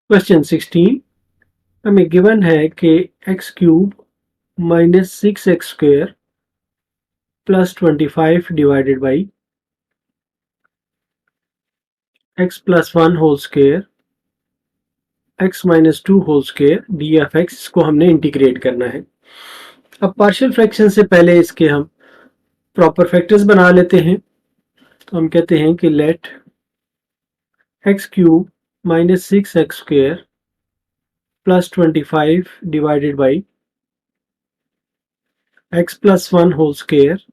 Question 16 हमें given है कि x cube minus 6x square plus 25 divided by x plus 1 whole square x minus 2 whole square d F x, इसको हमने integrate करना है। अब पार्शियल फ्रैक्शन से पहले इसके हम प्रॉपर फैक्टर्स बना लेते हैं। तो हम कहते हैं कि let x cube minus 6x square plus 25 divided by x plus 1 whole square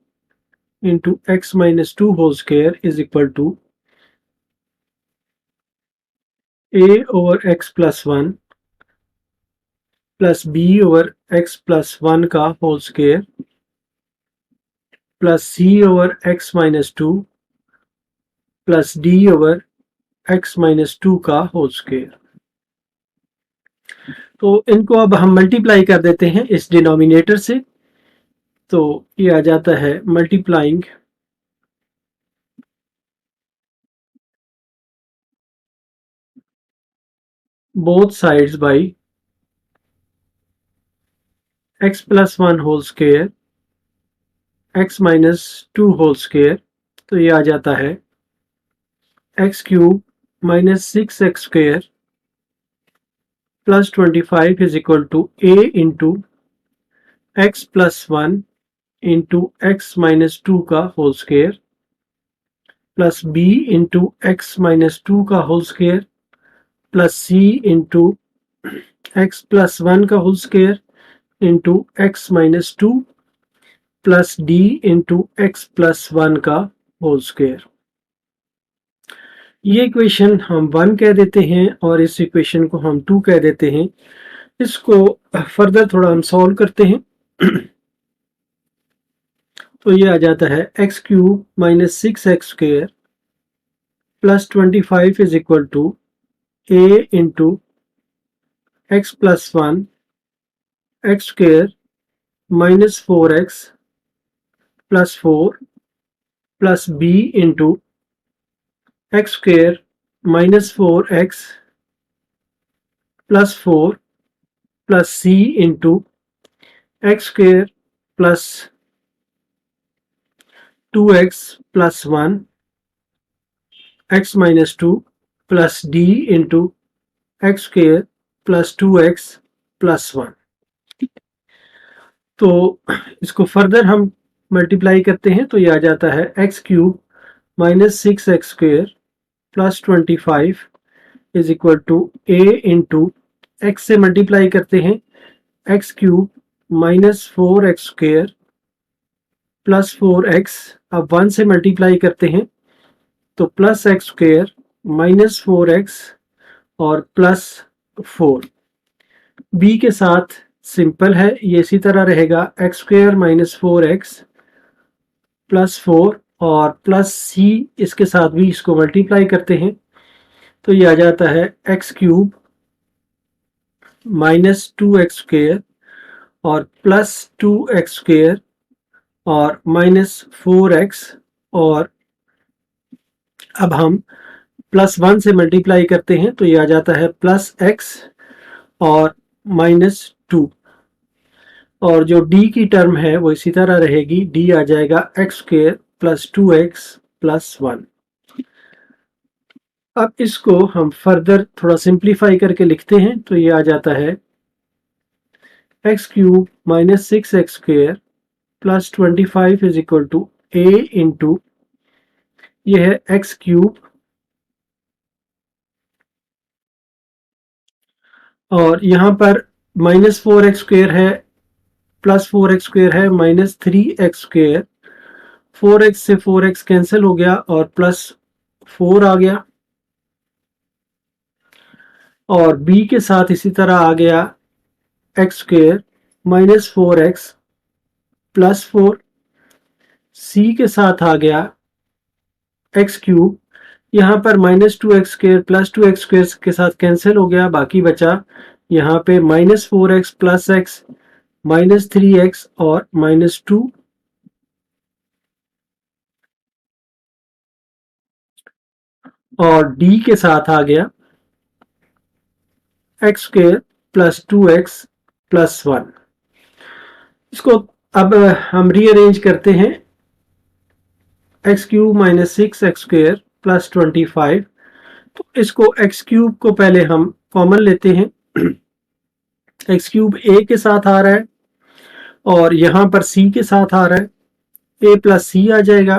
into x minus 2 whole square is equal to a over x plus 1 plus b over x plus 1 का whole square plus c over x minus 2 plus d over x minus 2 का whole square. तो इनको अब हम multiply कर देते हैं इस डिनोमिनेटर से, तो ये आ जाता है multiplying both sides by x plus 1 whole square x minus 2 whole square. तो ये आ जाता है x cube minus 6x square plus 25 is equal to a into x plus 1 into x minus 2 का whole square plus b into x minus 2 का whole square plus c into x plus 1 का whole square into x minus 2 plus d into x plus 1 का whole square. ये equation हम 1 कह देते हैं और इस इक्वेशन को हम 2 कह देते हैं। इसको फर्दर थोड़ा हम सॉल्व करते हैं। तो ये आ जाता है x cube minus 6x square plus 25 is equal to a into x plus 1 x square minus 4x plus 4 plus b into x square minus 4x plus 4 plus c into x square plus 2x plus 1 x minus 2 plus d into x square plus 2x plus 1। तो इसको further हम multiply करते हैं तो ये आ जाता है x cube minus 6x square plus 25 is equal to a into x से मल्टीप्लाई करते हैं x cube minus 4x square plus 4x, अब 1 से मल्टीप्लाई करते हैं तो plus x square minus 4x और प्लस 4। b के साथ सिंपल है, ये इसी तरह रहेगा x square minus 4x plus 4 और प्लस c, इसके साथ भी इसको मल्टीप्लाई करते हैं तो ये आ जाता है x cube minus 2x square और प्लस 2x स्क्वायर और माइनस 4x, और अब हम प्लस 1 से मल्टीप्लाई करते हैं तो ये आ जाता है प्लस x और माइनस 2, और जो d की टर्म है वो इसी तरह रहेगी, d आ जाएगा x square plus 2x plus 1। अब इसको हम फर्दर थोड़ा सिंप्लीफाई करके लिखते हैं तो ये आ जाता है x cube minus 6x square plus 25 is equal to a into ये है एक्स क्यूब और यहाँ पर माइनस 4x स्क्वायर है प्लस 4x स्क्वायर है माइनस 3x स्क्वायर, 4x से 4x कैंसिल हो गया और प्लस 4 आ गया, और b के साथ इसी तरह आ गया x square minus 4x plus 4, c के साथ आ गया एक्स क्यूब, यहाँ पर minus 2x square plus 2x square के साथ कैंसिल हो गया, बाकी बचा यहाँ पे -4x प्लस x -3x और -2 और d के साथ आ गया x² प्लस 2x प्लस 1। इसको अब हम रीअरेंज करते हैं, x³ - 6x² प्लस 25। तो इसको x³ को पहले हम कॉमन लेते हैं, x³ a के साथ आ रहा है और यहाँ पर c के साथ आ रहा है, a प्लस c आ जाएगा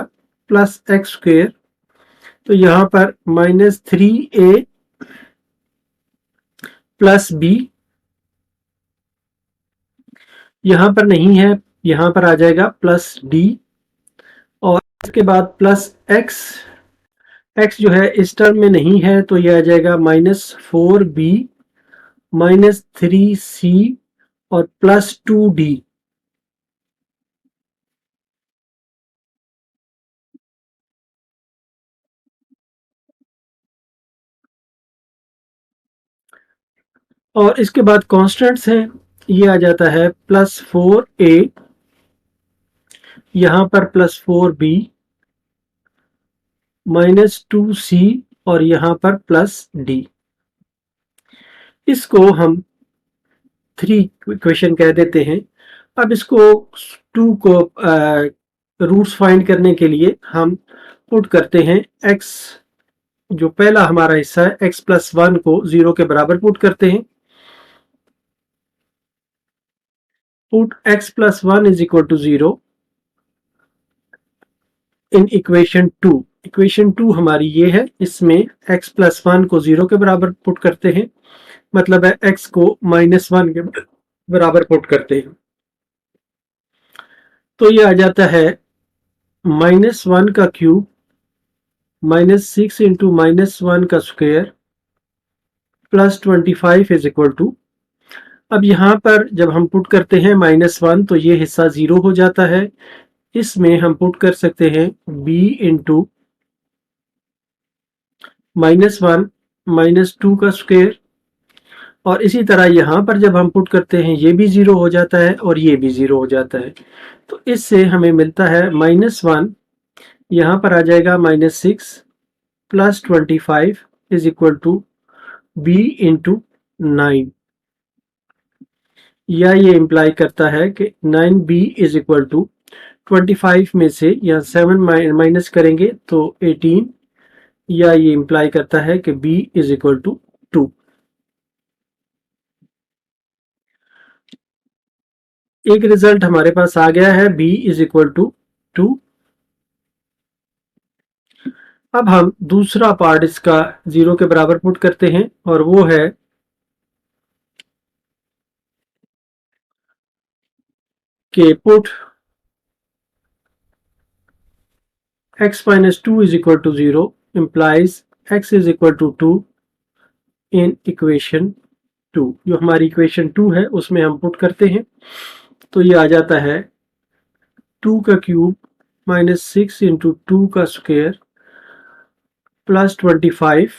प्लस x²। तो यहाँ पर -3a प्लस b, यहाँ पर नहीं है, यहाँ पर आ जाएगा प्लस d और इसके बाद प्लस x जो है इस टर्म में नहीं है तो ये आ जाएगा -4b -3c और प्लस 2d। और इसके बाद कांस्टेंट्स हैं, ये आ जाता है +4a, यहाँ पर +4b -2c और यहाँ पर +d। इसको हम 3 इक्वेशन कह देते हैं। अब इसको 2 को रूट्स फाइंड करने के लिए हम पुट करते हैं x, जो पहला हमारा हिस्सा है x प्लस 1 को 0 के बराबर पुट करते हैं। Put x plus 1 is equal to 0 in equation 2। Equation 2 हमारी ये है, इसमें x प्लस 1 को 0 के बराबर पुट करते हैं, मतलब है x को -1 के बराबर पुट करते हैं। तो ये आ जाता है -1 का क्यूब -6 इंटू -1 का square plus 25 is equal to. अब यहाँ पर जब हम पुट करते हैं -1 तो ये हिस्सा 0 हो जाता है, इसमें हम पुट कर सकते हैं b इंटू -1 -2 का स्क्वायर, और इसी तरह यहाँ पर जब हम पुट करते हैं ये भी 0 हो जाता है और ये भी 0 हो जाता है। तो इससे हमें मिलता है -1, यहाँ पर आ जाएगा -6 plus 25 is equal to b into 9, या ये इम्प्लाई करता है कि 9b इज इक्वल टू 25 में से या 7 माइनस करेंगे तो 18, या ये इम्प्लाई करता है कि b इज इक्वल टू 2। एक रिजल्ट हमारे पास आ गया है, b इज इक्वल टू 2। अब हम दूसरा पार्ट इसका 0 के बराबर पुट करते हैं और वो है कि put x minus 2 is equal to 0 implies x is equal to 2 in equation 2। जो हमारी इक्वेशन 2 है उसमें हम पुट करते हैं तो ये आ जाता है 2 का क्यूब -6 इंटू 2 का स्क्वायर प्लस 25।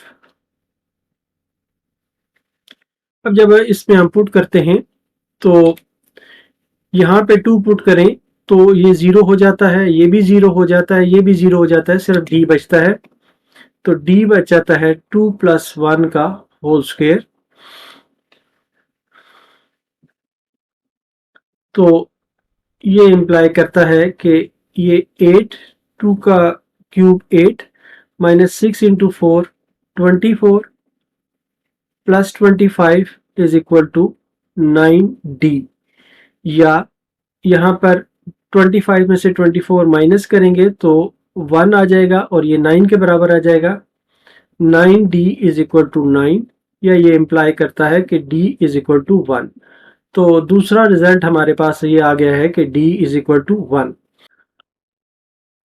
अब जब इसमें हम पुट करते हैं तो यहाँ पे 2 पुट करें तो ये 0 हो जाता है, ये भी 0 हो जाता है, ये भी 0 हो जाता है, सिर्फ d बचता है। तो d बच जाता है 2 प्लस 1 का होल स्क्वायर। तो ये इम्प्लाई करता है कि ये 8, 2 का cube 8 -6 into 4 24 plus 25 is equal to 9d, या यहाँ पर 25 में से 24 माइनस करेंगे तो 1 आ जाएगा और ये 9 के बराबर आ जाएगा। 9d इज इक्वल टू 9, या ये इम्प्लाई करता है कि d इज इक्वल टू 1। तो दूसरा रिजल्ट हमारे पास ये आ गया है कि d इज इक्वल टू 1।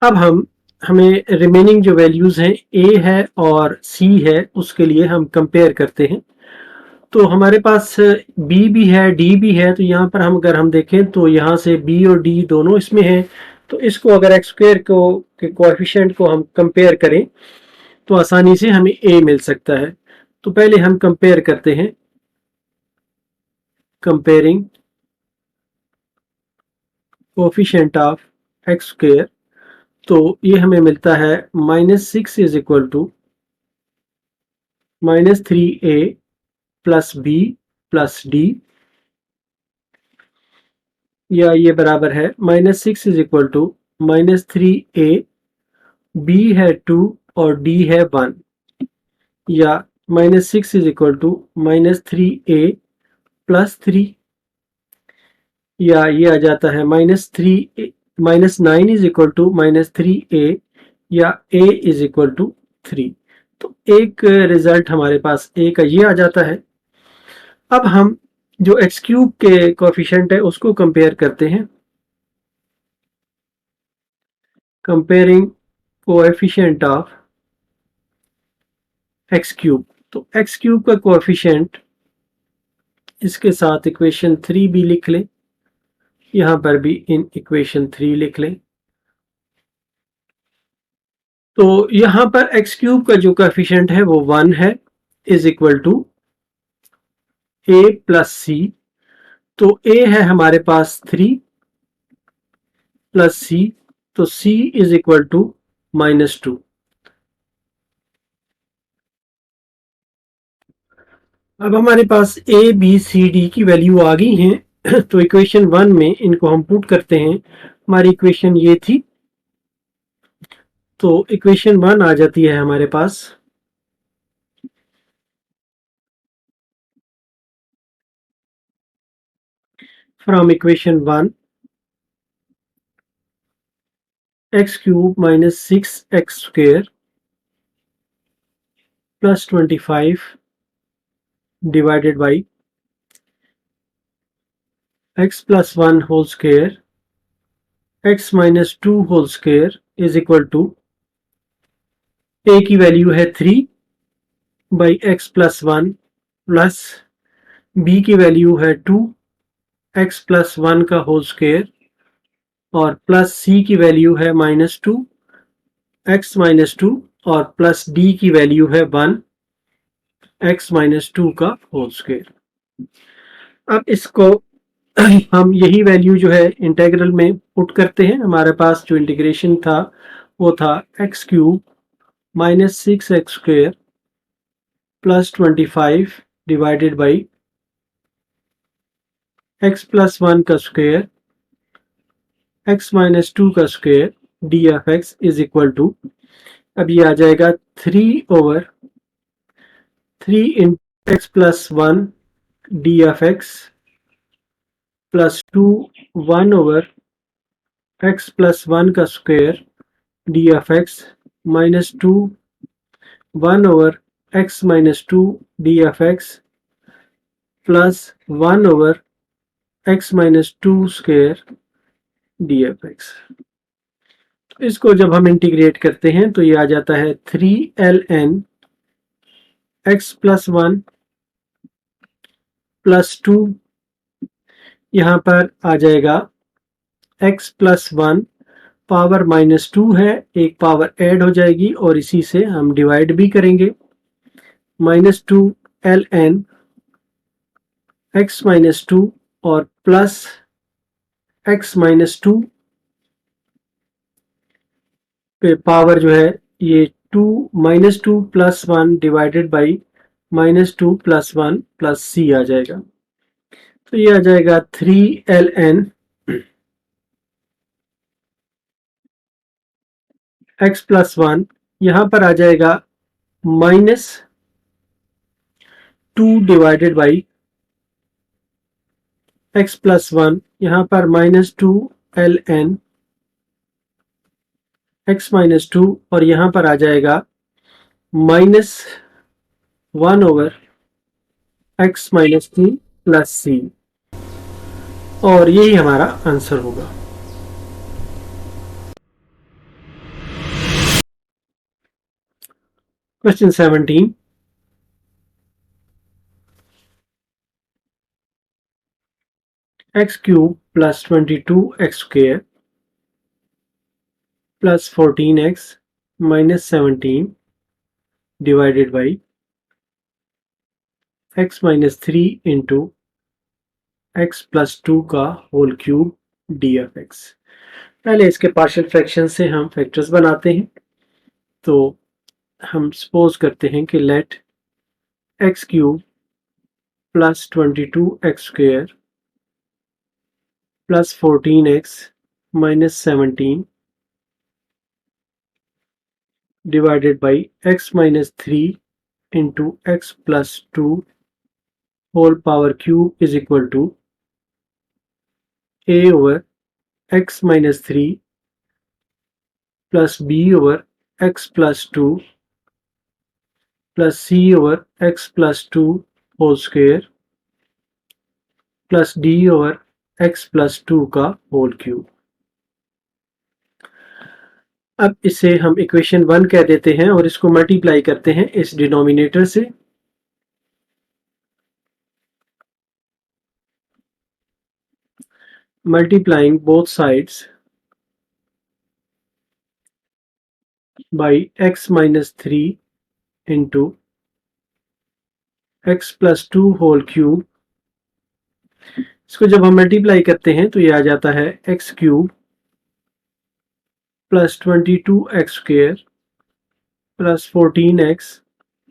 अब हमें रिमेनिंग जो वैल्यूज हैं a है और c है उसके लिए हम कंपेयर करते हैं। तो हमारे पास b भी है d भी है, तो यहाँ पर अगर हम देखें तो यहाँ से b और d दोनों इसमें हैं। तो इसको अगर x स्क्वायर को के कोएफिशिएंट को हम कंपेयर करें तो आसानी से हमें a मिल सकता है। तो पहले हम कंपेयर करते हैं comparing coefficient of x square, तो ये हमें मिलता है -6 इज इक्वल टू -3a प्लस b प्लस d, या ये बराबर है -6 is equal to -3a, b है 2 और d है 1, या -6 is equal to -3a plus 3, या ये आ जाता है -9 इज इक्वल टू -3a, या a इज इक्वल टू 3। तो एक रिजल्ट हमारे पास a का ये आ जाता है। अब हम जो एक्स क्यूब के कोफिशिएंट है उसको कंपेयर करते हैं। Comparing coefficient of x cube, तो एक्स क्यूब का कोएफिशिएंट इसके साथ इक्वेशन 3 भी लिख लें, यहां पर भी इन इक्वेशन 3 लिख लें। तो यहां पर एक्स क्यूब का जो कोएफिशिएंट है वो 1 है, is equal to a plus c, तो a है हमारे पास 3 प्लस c, तो c इज इक्वल टू -2। अब हमारे पास a b c d की वैल्यू आ गई हैं, तो इक्वेशन 1 में इनको हम पुट करते हैं। हमारी इक्वेशन ये थी, तो इक्वेशन 1 आ जाती है हमारे पास from equation 1 x cube minus 6x square plus 25 divided by x plus 1 whole square x minus 2 whole square is equal to a की वैल्यू है 3 बाई x प्लस 1 प्लस b की वैल्यू है 2 x प्लस 1 का होल स्क्वेयर और plus c की value है -2 x minus 2 और प्लस d की वैल्यू है 1 x माइनस 2 का होल स्क्वेयर। अब इसको हम यही वैल्यू जो है इंटीग्रल में पुट करते हैं। हमारे पास जो इंटीग्रेशन था वो था x cube minus 6x square plus 25 divided by x plus 1 का स्क्वेयर x माइनस 2 का square d F x is equal to, अब ये आ जाएगा 3/3 into x plus 1 d F x plus 2 1/x plus 1 का square d F x minus 2 1/x minus 2 d F x plus 1/x minus 2 square d F x. इसको जब हम integrate करते हैं तो ये आ जाता है 3ln x प्लस 1 प्लस 2, यहाँ पर आ जाएगा x प्लस 1 पावर -2 है, एक पावर ऐड हो जाएगी और इसी से हम डिवाइड भी करेंगे, -2ln x माइनस 2 और प्लस x माइनस 2 पे पावर जो है ये 2 -2 plus 1 divided by -2 plus 1 plus c आ जाएगा। तो ये आ जाएगा 3ln x प्लस 1, यहां पर आ जाएगा -2 डिवाइडेड बाई x प्लस 1, यहां पर -2ln x माइनस 2 और यहां पर आ जाएगा -1/x माइनस 2 प्लस c, और यही हमारा आंसर होगा। Question 17, x cube plus 22x square plus 14x minus 17 divided by x minus 3 into x plus 2 का whole cube d F x. पहले इसके पार्शियल फ्रैक्शन से हम फैक्टर्स बनाते हैं। तो हम सपोज करते हैं कि let x cube plus 22x square plus 14x minus 17 divided by x minus 3 into x plus 2 whole power cube is equal to a over x minus 3 plus b over x plus 2 plus c over x plus 2 whole square plus d over x plus 2 का whole cube. अब इसे हम equation 1 कह देते हैं और इसको multiply करते हैं इस डिनोमिनेटर से। Multiplying both sides by x minus 3 into x plus 2 whole cube। इसको जब हम मल्टीप्लाई करते हैं तो ये आ जाता है x cube plus 22x square plus 14x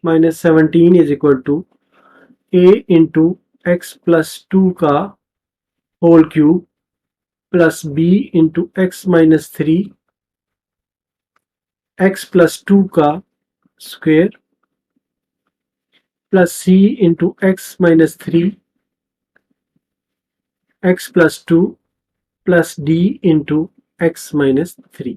minus 17 is equal to a into x plus 2 का whole cube plus b into x minus 3 x plus 2 का square plus c into x minus 3 x plus 2 plus d into x minus 3।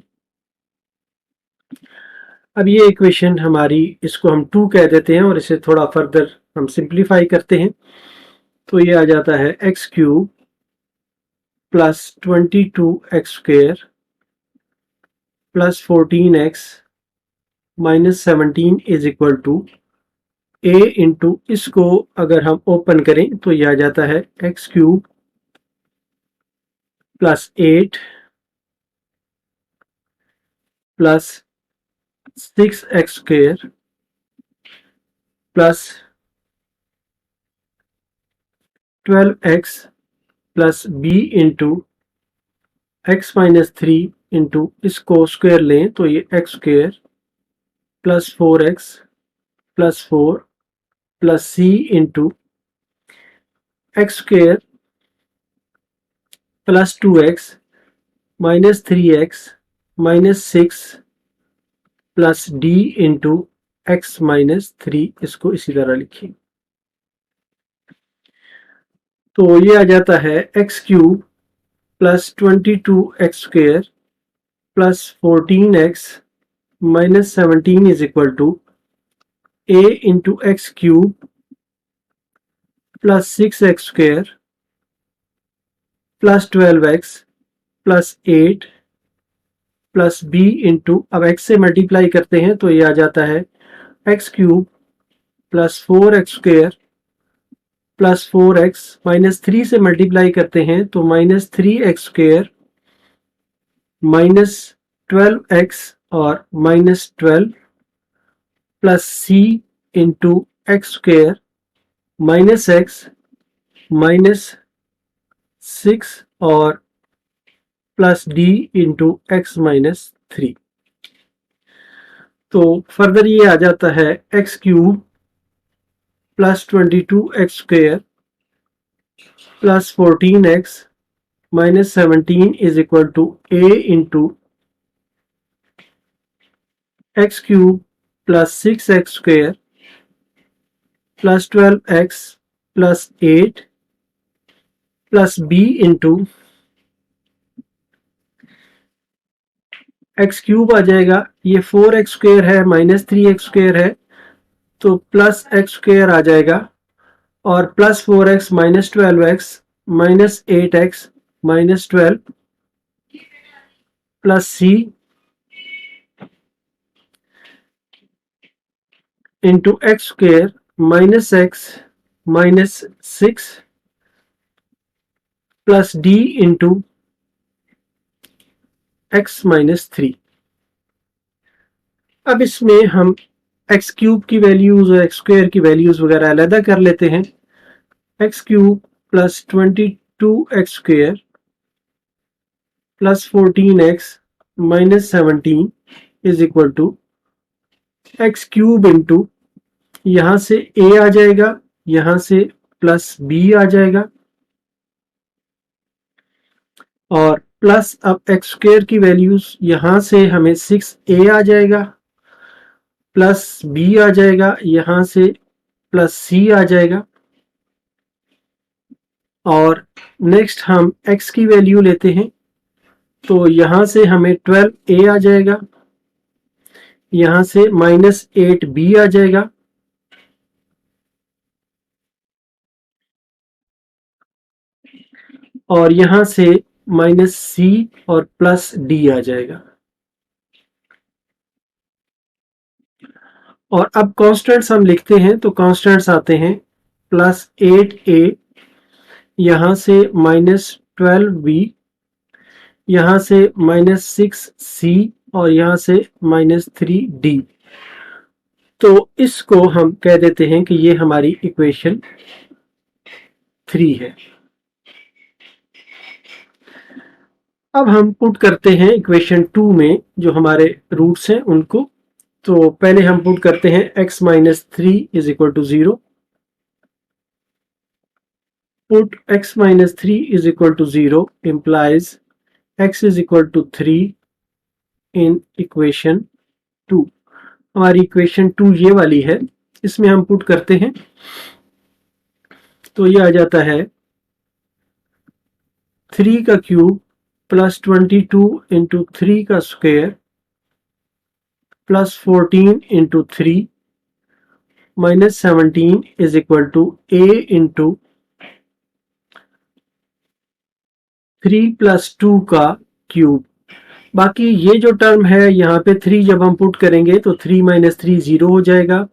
अब ये equation हमारी, इसको हम 2 कह देते हैं और इसे थोड़ा फर्दर हम सिंप्लीफाई करते हैं। तो ये आ जाता है x cube plus 22x square plus 14x minus 17 is equal to a into, इसको अगर हम ओपन करें तो ये आ जाता है x cube plus 8 plus 6x square plus 12x plus b into x minus 3 into, इसको स्क्वेयर लें तो ये x square plus 4x plus 4 plus c into x square plus 2x minus 3x minus 6 plus d into x minus 3, इसको इसी तरह लिखिए। तो ये आ जाता है x cube plus 22x square plus 14x minus 17 is equal to a into x cube plus 6x square plus 12x plus 8 plus b into, अब x से मल्टीप्लाई करते हैं तो ये आ जाता है x cube plus 4x square plus 4x minus 3 से मल्टीप्लाई करते हैं तो minus 3x square minus 12x और minus 12 plus c into x square minus x minus 6 और plus d into x minus 3। तो फर्दर ये आ जाता है x cube plus 22x square plus 14x minus 17 is equal to a into x cube plus 6x square plus 12x plus 8 plus b into x cube आ जाएगा, ये 4x square है minus 3x square है तो plus x square आ जाएगा और plus 4x minus 12x minus 8x minus 12 plus c into x square minus x minus 6 plus d into x minus 3। अब इसमें हम एक्स क्यूब की वैल्यूज और एक्स स्क्वेयर की वैल्यूज वगैरह अलग कर लेते हैं। X cube plus 22x square plus 14x minus 17 is equal to x cube into, यहां से a आ जाएगा, यहां से प्लस b आ जाएगा, और प्लस अब एक्स स्क्वेयर की वैल्यूज यहां से हमें 6a आ जाएगा, प्लस b आ जाएगा, यहां से प्लस c आ जाएगा, और नेक्स्ट हम x की वैल्यू लेते हैं, तो यहां से हमें 12a आ जाएगा, यहां से माइनस 8b आ जाएगा, और यहां से माइनस c और प्लस d आ जाएगा। और अब कॉन्स्टेंट्स हम लिखते हैं, तो कॉन्स्टेंट्स आते हैं प्लस 8a, यहां से माइनस 12b, यहां से माइनस 6c, और यहां से माइनस 3d। तो इसको हम कह देते हैं कि ये हमारी इक्वेशन 3 है। अब हम पुट करते हैं इक्वेशन 2 में जो हमारे रूट्स हैं उनको। तो पहले हम पुट करते हैं x minus 3 is equal to 0। Put x minus 3 is equal to 0 implies x is equal to 3 in equation 2। हमारी इक्वेशन 2 ये वाली है, इसमें हम पुट करते हैं, तो ये आ जाता है 3 का क्यूब प्लस 22 इंटू 3 का square plus 14 into 3 minus 17 is equal to a into 3 plus 2 का क्यूब। बाकी ये जो टर्म है यहाँ पे 3 जब हम पुट करेंगे तो 3 माइनस 3 0 हो जाएगा,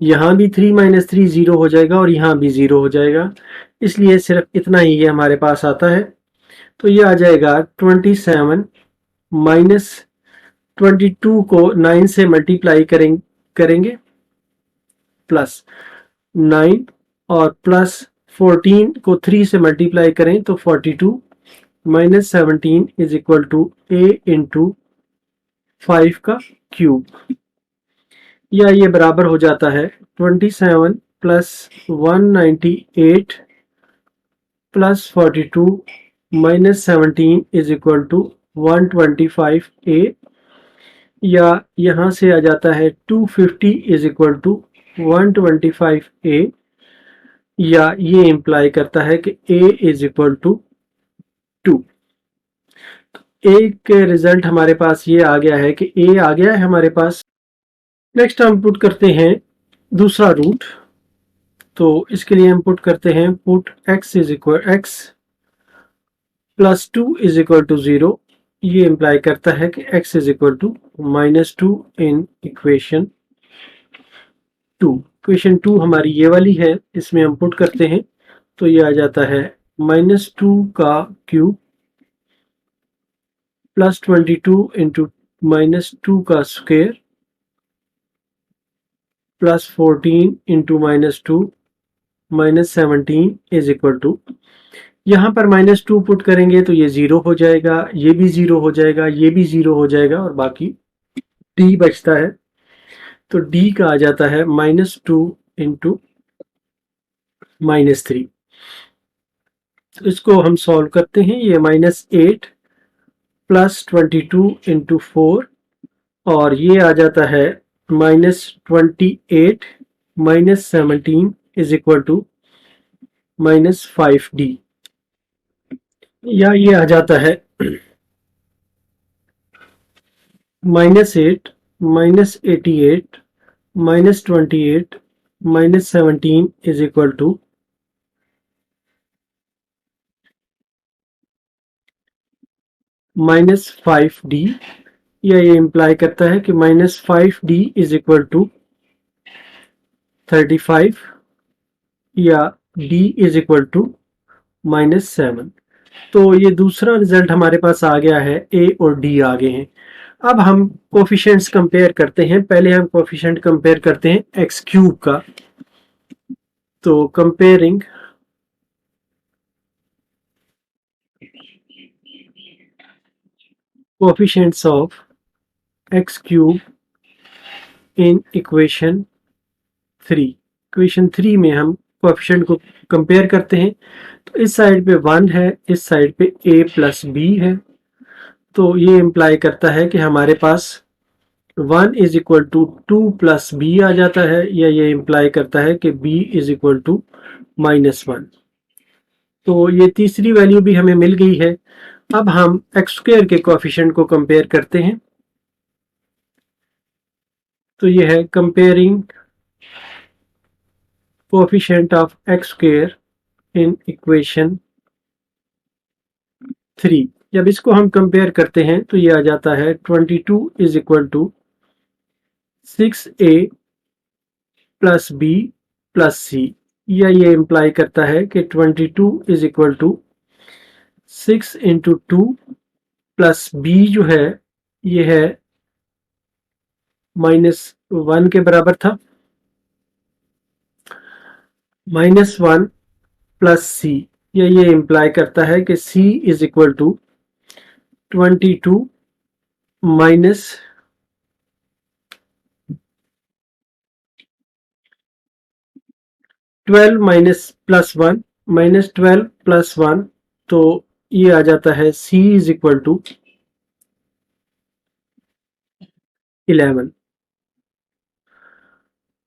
यहाँ भी 3 माइनस 3 0 हो जाएगा, और यहाँ भी 0 हो जाएगा, इसलिए सिर्फ इतना ही ये हमारे पास आता है। तो ये आ जाएगा 27 माइनस 22 को 9 से मल्टीप्लाई करेंगे प्लस 9, और प्लस 14 को 3 से मल्टीप्लाई करें तो 42 minus 17 is equal to a into 5 का क्यूब, या ये बराबर हो जाता है 27 plus 198 plus 42 minus 17 is equal to 125a, या यहाँ से आ जाता है 250 इज इक्वल टू 125a, या ये इंप्लाई करता है कि a इज इक्वल टू 2। एक रिजल्ट हमारे पास ये आ गया है कि a आ गया है हमारे पास। नेक्स्ट हम पुट करते हैं दूसरा रूट, तो इसके लिए हम पुट करते हैं put x is equal x plus 2 is equal to 0। ये इंप्लाई करता है कि x is equal to minus 2 in equation 2। Equation 2 हमारी ये वाली है, इसमें हम पुट करते हैं, तो ये आ जाता है माइनस 2 का क्यूब प्लस 22 इंटू माइनस 2 का square plus 14 into minus 2 minus 17 is equal to, यहाँ पर माइनस 2 पुट करेंगे तो ये 0 हो जाएगा, ये भी 0 हो जाएगा, ये भी 0 हो जाएगा, और बाकी d बचता है, तो d का आ जाता है माइनस 2 इंटू माइनस 3। इसको हम सॉल्व करते हैं, ये माइनस 8 प्लस 22 इंटू 4, और ये आ जाता है minus 28 minus 17 is equal to minus 5d, या ये आ जाता है minus 8 minus 88 minus 28 minus 17 is equal to minus 5d, या ये इंप्लाई करता है कि minus 5d is equal to 35, या d is equal to minus 7। तो ये दूसरा रिजल्ट हमारे पास आ गया है, a और d आ गए हैं। अब हम कोफिशिएंट्स कंपेयर करते हैं। पहले हम कोफिशिएंट कंपेयर करते हैं x क्यूब का, तो comparing coefficients of x cube in equation 3। Equation 3 में हम कोएफिशिएंट को कंपेयर करते हैं। तो इस साइड पे 1 है, इस साइड पे a प्लस बी है। तो ये इम्प्लाई करता है कि हमारे पास 1 is equal to 2 plus b आ जाता है, या ये इम्प्लाई करता है कि b इज इक्वल टू -1। तो ये तीसरी वैल्यू भी हमें मिल गई है। अब हम एक्स स्क्वायर के कोएफिशिएंट को कंपेयर करते हैं। तो ये है comparing coefficient of x square in equation 3। जब इसको हम कंपेयर करते हैं तो ये आ जाता है 22 is equal to 6a plus b plus c, या ये इम्प्लाई करता है कि 22 is equal to 6 into 2 plus b जो है ये है -1 के बराबर था, -1 प्लस सी, या ये इम्प्लाई करता है कि c is equal to 22 minus 12 minus plus 1, -12 plus 1, तो ये आ जाता है c इज इक्वल टू 11।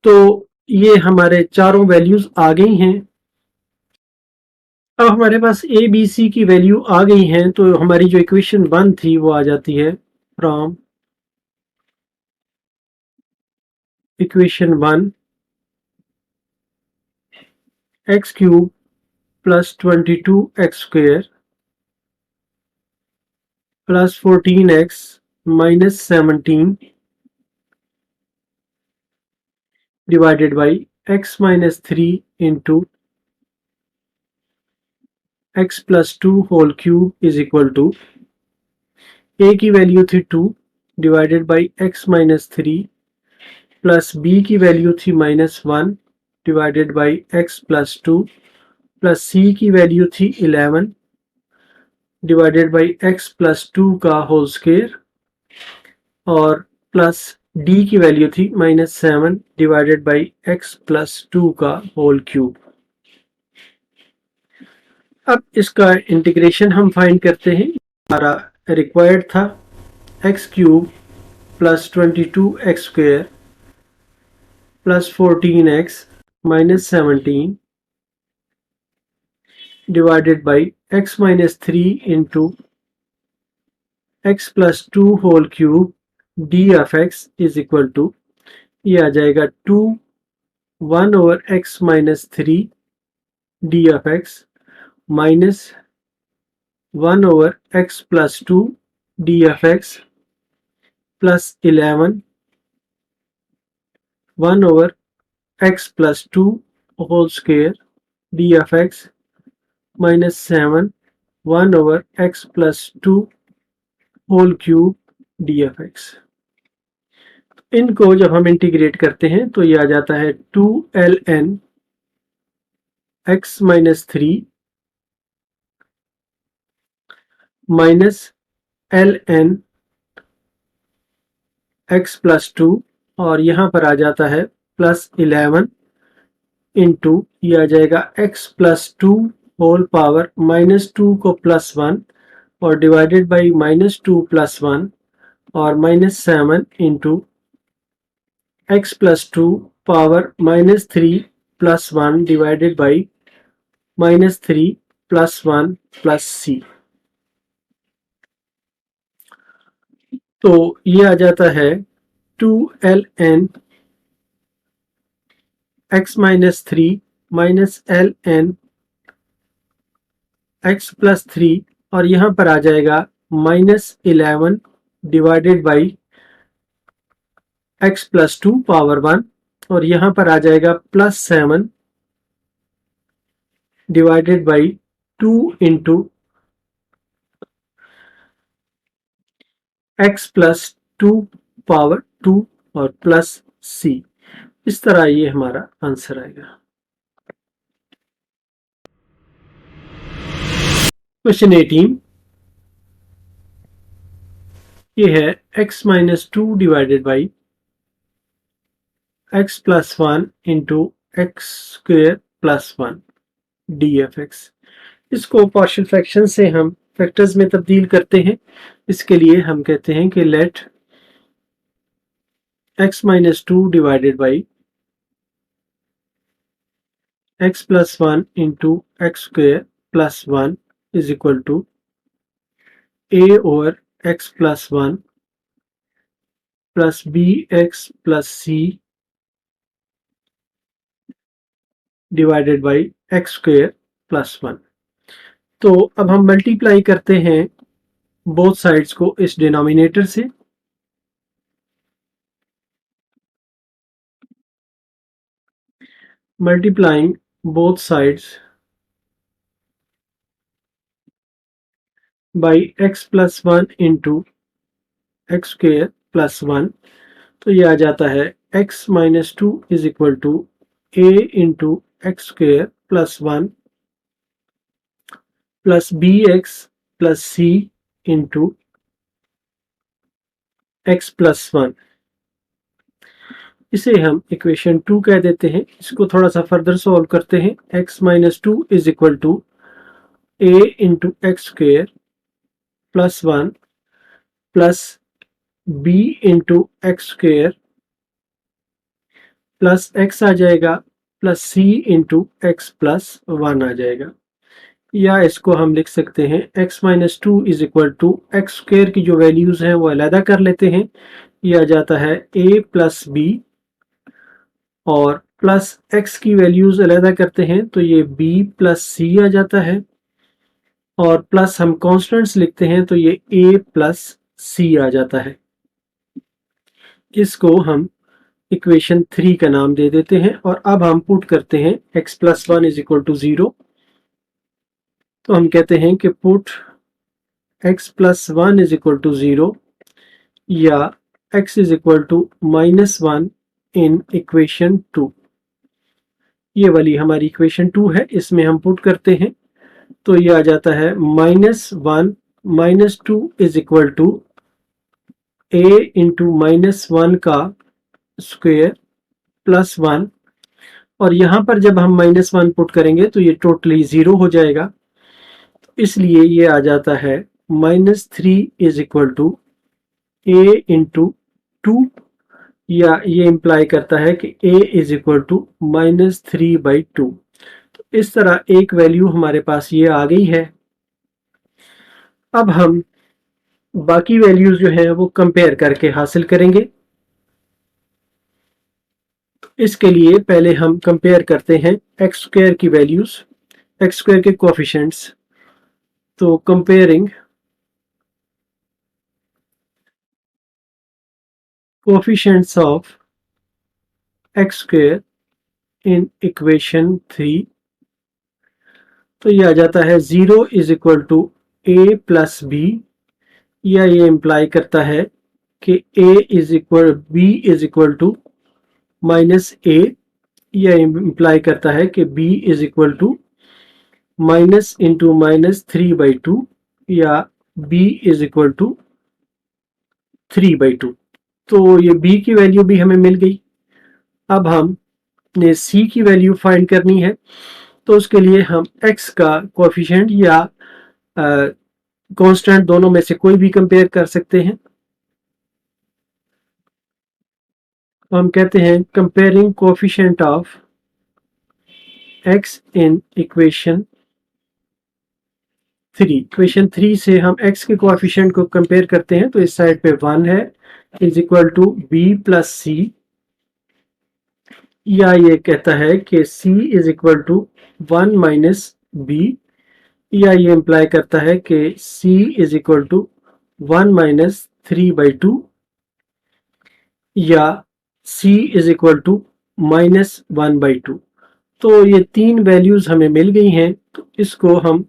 तो ये हमारे चारों वैल्यूज आ गई हैं। अब हमारे पास ए बी सी की वैल्यू आ गई हैं, तो हमारी जो इक्वेशन 1 थी वो आ जाती है from equation 1 x cube plus 22 x square plus 14x minus 17 divided by x minus 3 into x plus 2 whole cube is equal to a की वैल्यू थी 2 divided by x minus 3 plus b की value थी -1 divided by x plus 2 plus c की value थी 11 divided by x plus 2 का whole square, और plus d की value थी -7 डिवाइडेड बाई x प्लस 2 का होल क्यूब। अब इसका इंटीग्रेशन हम फाइंड करते हैं। हमारा रिक्वायर्ड था x cube plus 22x square plus 14x minus 17 divided by x minus 3 into x plus 2 whole cube d of x is equal to, ये आ जाएगा 2 1 over x minus 3 d of x minus 1 over x plus 2 d of x plus 11 1 over x plus 2 whole square d of x minus 7 1 over x plus 2 whole cube d of x। इनको जब हम integrate करते हैं तो ये आ जाता है 2ln x minus 3 minus ln x plus 2, और यहाँ पर आ जाता है प्लस 11 इंटू, ये आ जाएगा x प्लस 2 होल पावर -2 को +1 और डिवाइडेड बाई -2 प्लस 1 और -7 into x plus 2 power -3 plus 1 divided by -3 plus 1 plus c। तो ये आ जाता है 2ln x minus 3 minus ln x plus 3, और यहाँ पर आ जाएगा -11 divided by x plus 2 power 1, और यहाँ पर आ जाएगा +7 divided by 2 into x plus 2 power 2 और प्लस c। इस तरह ये हमारा आंसर आएगा। क्वेश्चन 18, ये है x minus two divided by x plus one into x square plus one D F x. इसको पार्शियल फ्रैक्शन से हम फैक्टर्स में तब्दील करते हैं। इसके लिए हम कहते हैं कि let x minus two divided by x plus one into x square plus one is equal to a over x plus one plus b x plus c divided by x square plus one. तो अब हम multiply करते हैं both sides को इस denominator से। Multiplying both sides by x plus one into x square plus one. तो ये आ जाता है x minus two is equal to a into x square plus one plus b x plus c into x plus one. इसे हम equation two कह देते हैं। इसको थोड़ा सा फर्दर सॉल्व करते हैं। x minus two is equal to a into x square plus one plus b into x square plus x आ जाएगा plus c into x plus one आ जाएगा। या इसको हम लिख सकते हैं x minus two is equal to x square की जो वैल्यूज हैं वो अलहदा कर लेते हैं। यह आ जाता है a प्लस बी और प्लस x की वैल्यूज अलहदा करते हैं तो ये b प्लस सी आ जाता है और प्लस हम कॉन्स्टेंट्स लिखते हैं तो ये a प्लस सी आ जाता है। इसको हम इक्वेशन थ्री का नाम दे देते हैं और अब हम पुट करते हैं x plus one is equal to zero. तो हम कहते हैं कि put x plus one is equal to zero या x is equal to minus one in equation two. ये वाली हमारी इक्वेशन टू है, इसमें हम पुट करते हैं तो ये आ जाता है minus one minus two is equal to a into minus one का स्क्वेयर प्लस वन। और यहां पर जब हम माइनस वन पुट करेंगे तो ये टोटली जीरो हो जाएगा। इसलिए ये आ जाता है minus three is equal to a into two या ये इंप्लाई करता है कि a is equal to minus three by two. तो इस तरह एक वैल्यू हमारे पास ये आ गई है। अब हम बाकी वैल्यूज जो है वो कंपेयर करके हासिल करेंगे। इसके लिए पहले हम कंपेयर करते हैं एक्स स्क्वायर की वैल्यूज, एक्स स्क्वायर के कोएफिशिएंट्स। तो comparing coefficients of x square in equation three. तो ये आ जाता है zero is equal to a plus b या ये इंप्लाई करता है कि a is equal b is equal to minus a या इंप्लाई करता है कि b is equal to minus into minus three by two या b is equal to three by two. तो ये b की वैल्यू भी हमें मिल गई। अब हमने c की वैल्यू फाइंड करनी है तो उसके लिए हम x का कोएफिशिएंट या कांस्टेंट दोनों में से कोई भी कंपेयर कर सकते हैं। तो हम कहते हैं comparing coefficient of x in equation three. Equation three से हम x के कोएफिशिएंट को कंपेयर करते हैं तो इस साइड पे वन है is equal to b plus c या ये कहता है कि c is equal to one minus b या ये इंप्लाई करता है कि c is equal to one minus three by two या c is equal to minus one by two. तो ये तीन वैल्यूज हमें मिल गई हैं। तो इसको हम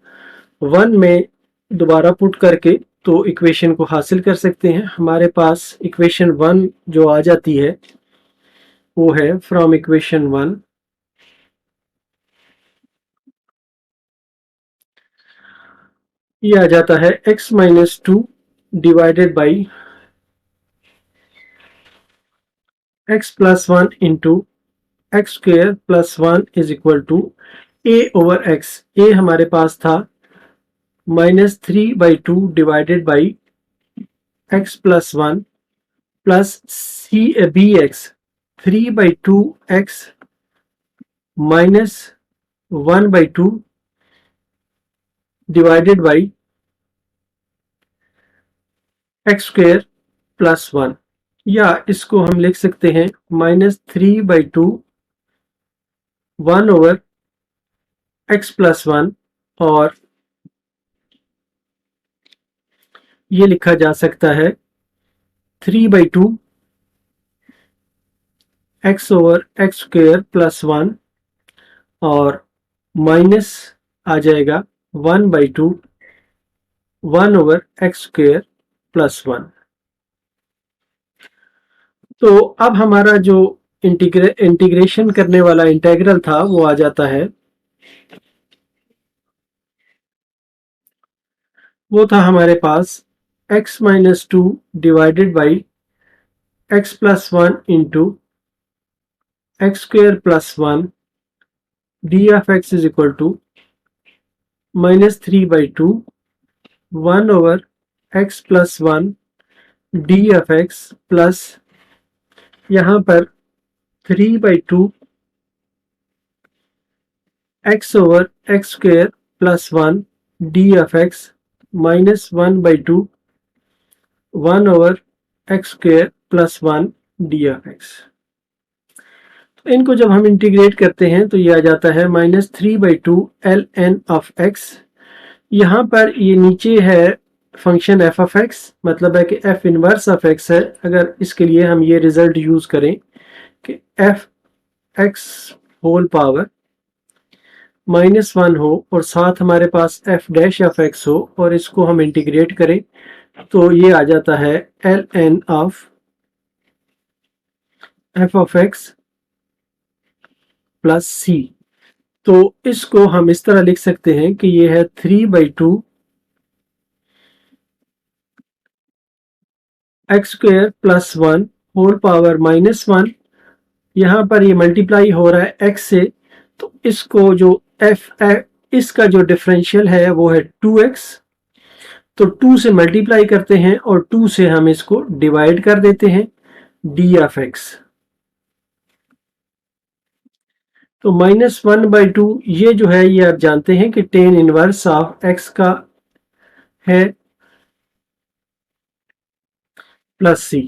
वन में दोबारा पुट करके तो इक्वेशन को हासिल कर सकते हैं। हमारे पास इक्वेशन वन जो आ जाती है वो है फ्रॉम इक्वेशन वन ये आ जाता है x minus two divided by x plus 1 into x square plus 1 is equal to a over x। a हमारे पास था -3/2 divided by x plus 1 plus bx 3/2 x minus 1/2 divided by x square plus 1, या इसको हम लिख सकते हैं -3/2 1 over x plus 1, और ये लिखा जा सकता है 3/2 x over x square plus 1, और माइनस आ जाएगा 1/2 1 ओवर एक्स स्क्वेयर प्लस 1। तो अब हमारा जो इंटीग्रेशन करने वाला इंटेग्रल था वो आ जाता है, वो था हमारे पास x minus 2 divided by x plus 1 into x square plus 1 d of x is equal to -3/2 1 over x plus 1 d of x plus यहाँ पर 3/2 x over x square plus 1 d of x minus 1/2 1 over x square plus 1 d of x. इनको जब हम integrate करते हैं तो ये आ जाता है -3/2 ln ऑफ x। यहाँ पर ये नीचे है फंक्शन f ऑफ x, मतलब है कि f इनवर्स ऑफ x है। अगर इसके लिए हम ये रिजल्ट यूज करें कि f x होल पावर -1 हो और साथ हमारे पास f डैश ऑफ x हो और इसको हम इंटीग्रेट करें तो ये आ जाता है ln of f of x plus c। तो इसको हम इस तरह लिख सकते हैं कि ये है 3/2 x square plus 1 whole power -1। यहाँ पर ये मल्टीप्लाई हो रहा है x से, तो इसको जो इसका जो डिफरेंशियल है वो है 2x, तो 2 से मल्टीप्लाई करते हैं और 2 से हम इसको डिवाइड कर देते हैं d ऑफ x। तो -1/2 ये जो है ये आप जानते हैं कि टेन इनवर्स ऑफ x का है प्लस c,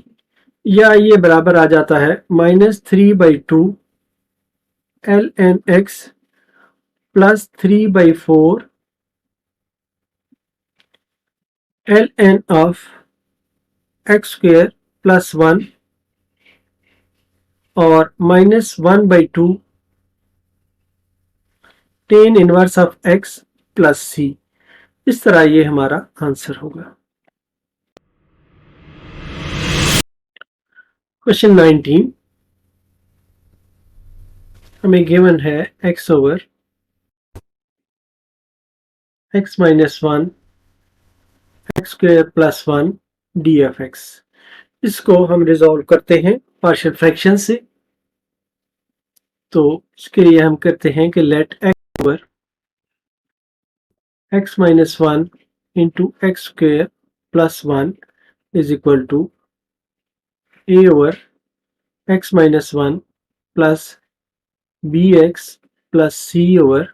या ये बराबर आ जाता है -3/2 ln x plus 3/4 ln of x square plus 1 और -1/2 tan inverse of x plus c। इस तरह ये हमारा आंसर होगा। क्वेश्चन 19 हमें गिवन है x over x minus 1 x square plus 1 d of x. इसको हम रिजॉल्व करते हैं पार्शियल फ्रैक्शन से। तो इसके लिए हम करते हैं कि let x over x minus 1 into x square plus 1 is equal to a over x minus 1 plus bx plus c over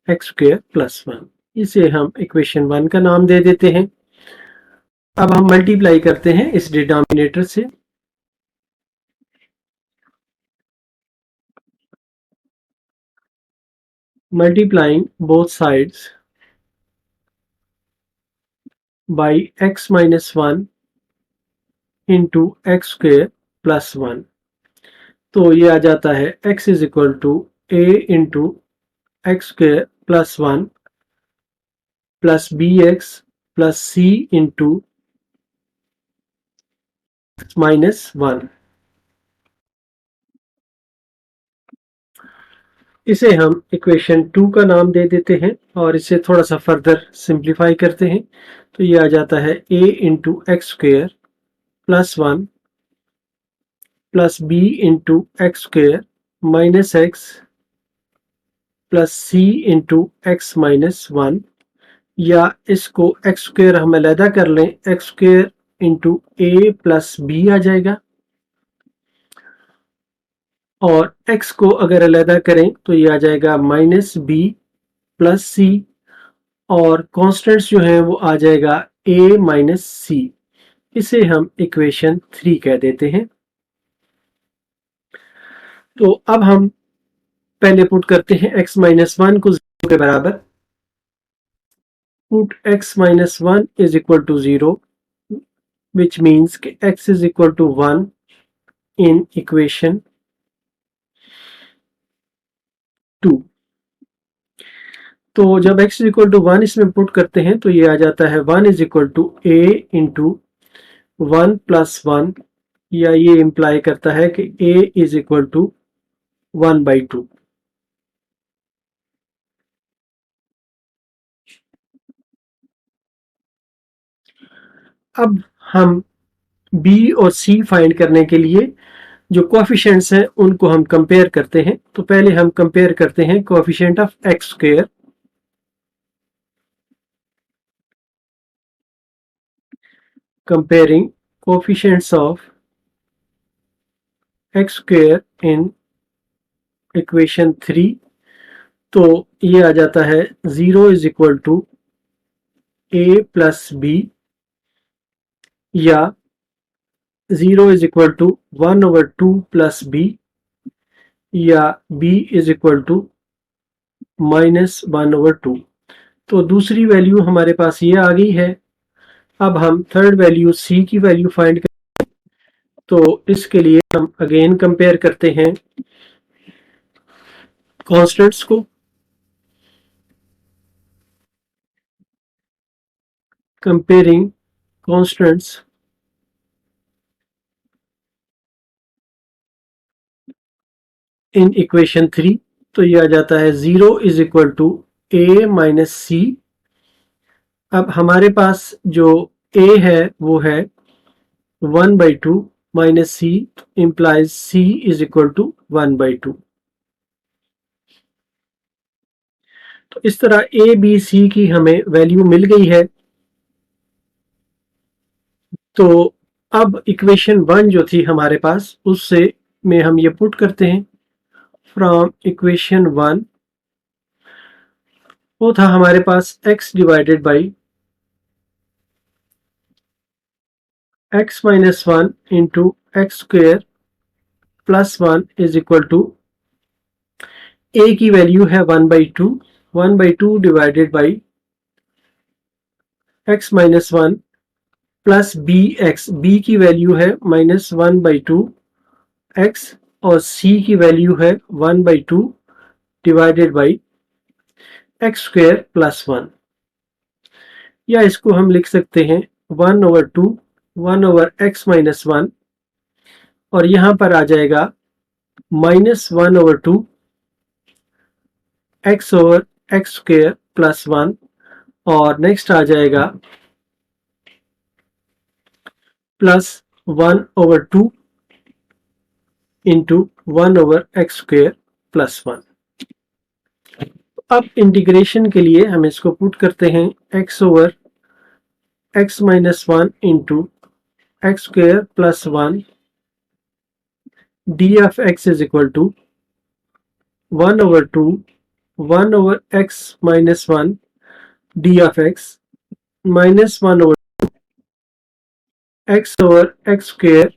x square plus 1। इसे हम इक्वेशन 1 का नाम दे देते हैं। अब हम मल्टीप्लाई करते हैं इस डिनोमिनेटर से। Multiplying both sides by x minus 1 into x square plus 1। तो ये आ जाता है x is equal to a into x square plus 1 plus bx plus c into minus 1। इसे हम इक्वेशन 2 का नाम दे देते हैं और इसे थोड़ा सा फर्दर सिंप्लीफाई करते हैं। तो ये आ जाता है a into x square plus 1 plus b into x square minus x plus c into x minus one, या इसको एक्स स्क्वेयर हम अलहदा कर लें, x square into a plus b आ जाएगा, और x को अगर अलहदा करें तो ये आ जाएगा माइनस बी प्लस सी, और कॉन्स्टेंट्स जो हैं वो आ जाएगा a माइनस सी। इसे हम इक्वेशन 3 कह देते हैं। तो अब हम पहले पुट करते हैं x माइनस वन को 0 के बराबर। Put x minus one is equal to 0, which means कि x is equal to 1 in equation 2। तो जब x इज इक्वल टू 1 इसमें पुट करते हैं तो ये आ जाता है 1 is equal to a into 1 plus 1, या ये इंप्लाई करता है कि a इज इक्वल टू 1/2। अब हम b और c फाइंड करने के लिए जो कोएफिशिएंट्स हैं उनको हम कंपेयर करते हैं। तो पहले हम कंपेयर करते हैं coefficient of x square, comparing coefficients of x square in equation 3। तो ये आ जाता है 0 is equal to a plus b, या 0 is equal to 1/2 plus b, या b इज इक्वल टू -1/2। तो दूसरी वैल्यू हमारे पास ये आ गई है। अब हम थर्ड वैल्यू c की वैल्यू फाइंड करें। तो इसके लिए हम अगेन कंपेयर करते हैं कॉन्स्टेंट्स को। कंपेयरिंग कॉन्स्टेंट्स इन इक्वेशन 3, तो ये आ जाता है 0 is equal to a minus c. अब हमारे पास जो a है वो है 1/2 minus c, implies c is equal to 1/2। तो इस तरह a b c की हमें वैल्यू मिल गई है। तो अब इक्वेशन 1 जो थी हमारे पास उससे में हम ये पुट करते हैं। फ्रॉम इक्वेशन 1 वो था हमारे पास x divided by x minus one into x square plus 1 is equal to a की वैल्यू है 1/2, 1/2 divided by x minus one plus b x, b की वैल्यू है -1/2 x, और c की वैल्यू है 1/2 divided by x square plus 1, या इसको हम लिख सकते हैं 1/2 1/x माइनस वन, और यहां पर आ जाएगा -1/2 x over x square plus 1, और नेक्स्ट आ जाएगा plus 1/2 into 1/x square plus 1। अब इंटीग्रेशन के लिए हम इसको पुट करते हैं x over x minus one into x square plus 1 d of x is equal to 1/2 1/x minus 1 d of x minus 1/x over x square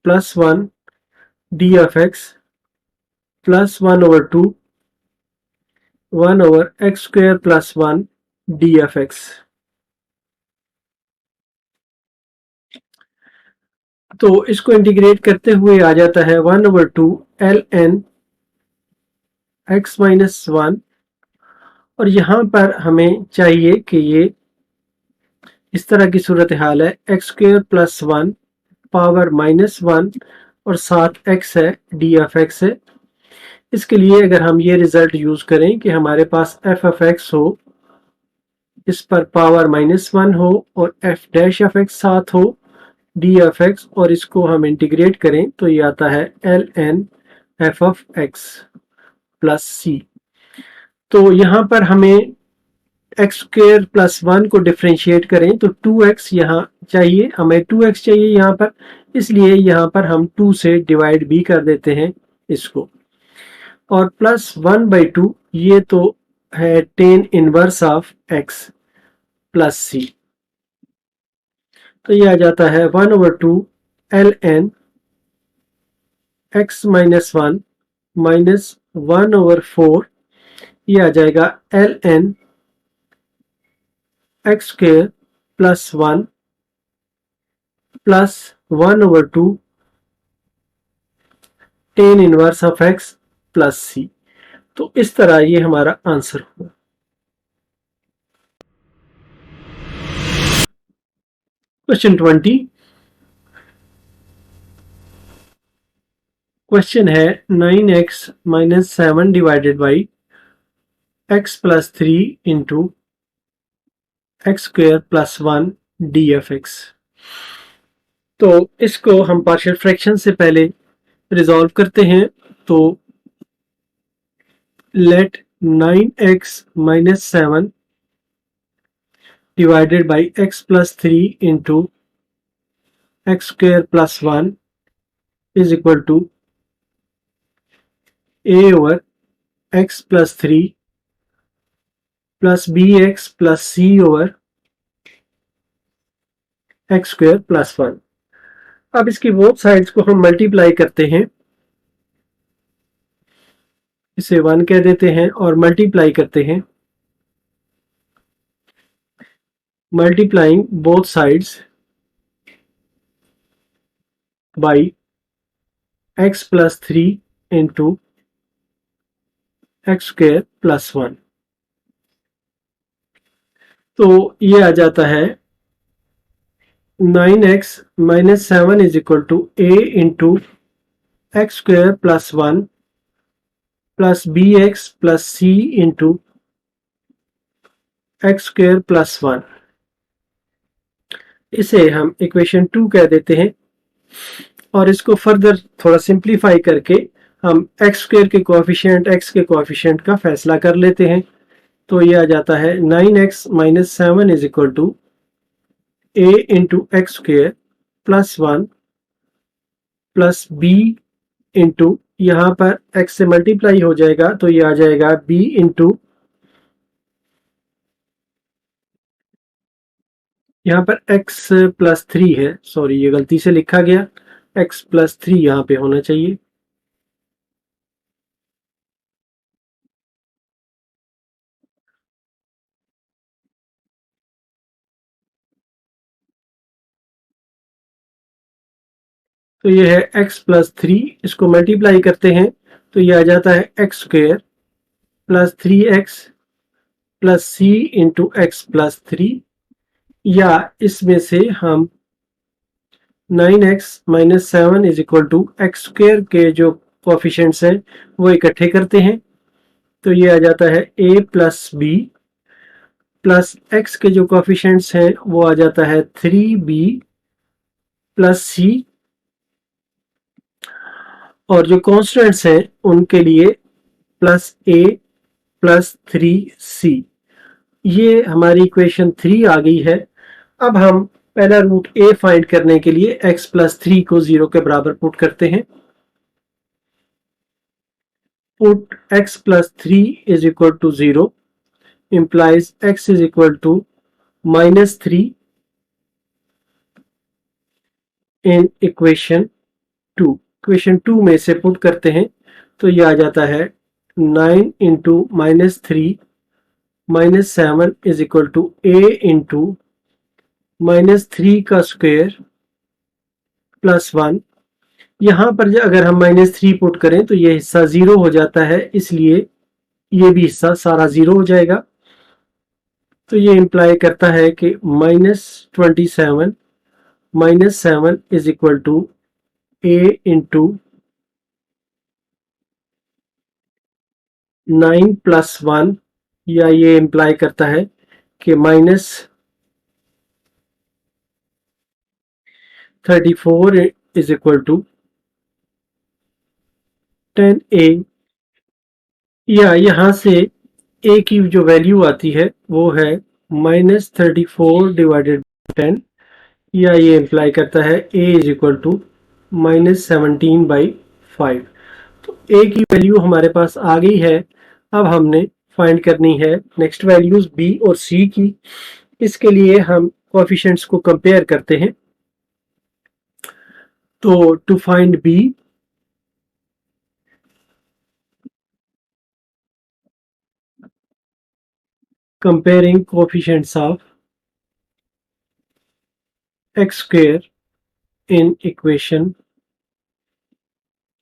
plus 1 d of x plus 1/2 1/x square plus 1 d of x। तो इसको integrate करते हुए आ जाता है 1/2 ln x minus one, और यहाँ पर हमें चाहिए कि ये इस तरह की सूरत हाल है, एक्स स्क्वेयर प्लस 1 पावर -1 और साथ x है, डी ऑफ x है। इसके लिए अगर हम ये रिजल्ट यूज करें कि हमारे पास f ऑफ x हो, इस पर पावर -1 हो और f डैश ऑफ x साथ हो, डी एफ एक्स और इसको हम इंटीग्रेट करें तो ये आता है l n f of x plus c. तो यहाँ पर हमें एक्स स्क्वेयर प्लस 1 को डिफ्रेंशिएट करें तो 2x यहाँ चाहिए, हमें 2x चाहिए यहाँ पर, इसलिए यहाँ पर हम 2 से डिवाइड भी कर देते हैं इसको। और प्लस 1/2 ये तो है tan inverse of x plus c, तो ये आ जाता है 1/2 ln x माइनस 1 माइनस 1/4, ये आ जाएगा ln एक्स स्क्वेयर प्लस 1 प्लस 1/2 tan inverse of x plus c. तो इस तरह ये हमारा आंसर होगा। क्वेश्चन 20, क्वेश्चन है 9x minus 7 divided by x plus 3 into x square plus 1 d F x. तो इसको हम पार्शियल फ्रैक्शन से पहले रिजॉल्व करते हैं। तो let 9x minus 7 divided by x plus 3 into x square plus 1 is equal to a over x plus 3 plus b x plus c over x square plus 1। अब इसकी बोथ साइड्स को हम multiply करते हैं, इसे 1 कह देते हैं और मल्टीप्लाई करते हैं, multiplying both sides by x plus 3 into x square plus 1। तो ये आ जाता है 9x minus 7 is equal to a into x square plus 1 plus b x plus c into x square plus 1। इसे हम इक्वेशन 2 कह देते हैं और इसको फर्दर थोड़ा सिंप्लीफाई करके हम एक्स स्क्वेयर के कोएफिशिएंट एक्स के कोएफिशिएंट का फैसला कर लेते हैं। तो ये आ जाता है 9x minus 7 is equal to a into x square plus 1 plus b into यहाँ पर x से मल्टीप्लाई हो जाएगा तो ये आ जाएगा b इंटू यहाँ पर x प्लस 3 है, सॉरी ये गलती से लिखा गया, x प्लस 3 यहाँ पे होना चाहिए। तो ये है x प्लस 3, इसको मल्टीप्लाई करते हैं तो ये आ जाता है x square plus 3x plus c into x plus 3, या इसमें से हम 9x minus 7 is equal to x square के जो कोएफिशिएंट्स हैं वो इकट्ठे करते हैं तो ये आ जाता है a plus b plus x के जो कोएफिशिएंट्स हैं वो आ जाता है 3b प्लस सी, और जो कॉन्स्टेंट्स हैं उनके लिए प्लस a प्लस 3c। ये हमारी इक्वेशन 3 आ गई है। अब हम पहला रूट a फाइंड करने के लिए x प्लस 3 को 0 के बराबर पुट करते हैं। Put x plus 3 is equal to 0 implies x is equal to minus 3 in equation 2। Equation 2 में से पुट करते हैं तो ये आ जाता है 9 into minus 3 minus 7 is equal to a into minus 3 का स्क्वायर प्लस 1। यहाँ पर अगर हम माइनस 3 पुट करें तो ये हिस्सा 0 हो जाता है, इसलिए ये भी हिस्सा सारा 0 हो जाएगा। तो ये इंप्लाई करता है कि -27 minus 7 is equal to a into 9 plus 1, या ये इंप्लाई करता है कि 34 इज इक्वल टू 10a, या यहाँ से a की जो वैल्यू आती है वो है -34 डिवाइडेड 10, या ये इम्प्लाई करता है a इज इक्वल टू -17/5। तो a की वैल्यू हमारे पास आ गई है। अब हमने फाइंड करनी है नेक्स्ट वैल्यूज b और c की। इसके लिए हम कोएफिशिएंट्स को कंपेयर करते हैं। तो to find b, comparing coefficients of x square in equation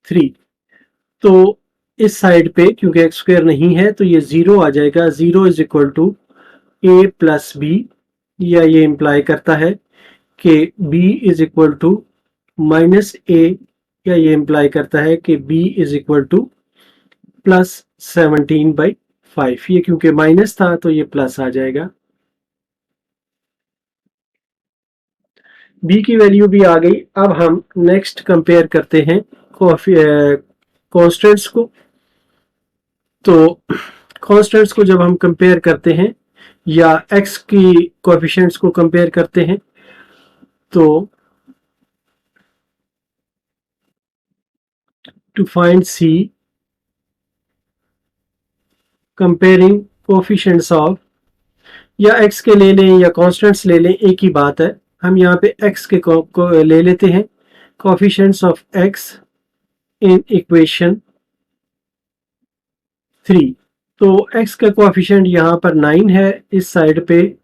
3। तो इस साइड पे क्योंकि एक्स स्क्वायर नहीं है तो ये जीरो आ जाएगा। Zero is equal to a plus b, या ये इंप्लाई करता है कि b is equal to minus a, या ये इंप्लाई करता है कि b is equal to plus 17/5। ये क्योंकि माइनस था तो ये प्लस आ जाएगा। बी की वैल्यू भी आ गई। अब हम नेक्स्ट कंपेयर करते हैं कॉन्स्टेंट्स को। तो कॉन्स्टेंट्स को जब हम कंपेयर करते हैं या एक्स की कोएफिशिएंट्स को कंपेयर करते हैं तो to find c, comparing coefficients of, या एक्स के ले लें या कॉन्स्टेंट्स ले लें, एक ही बात है। हम यहाँ पे एक्स के को ले लेते हैं, coefficients of x in equation 3। तो x का कोएफिशिएंट यहाँ पर 9 है, इस साइड पे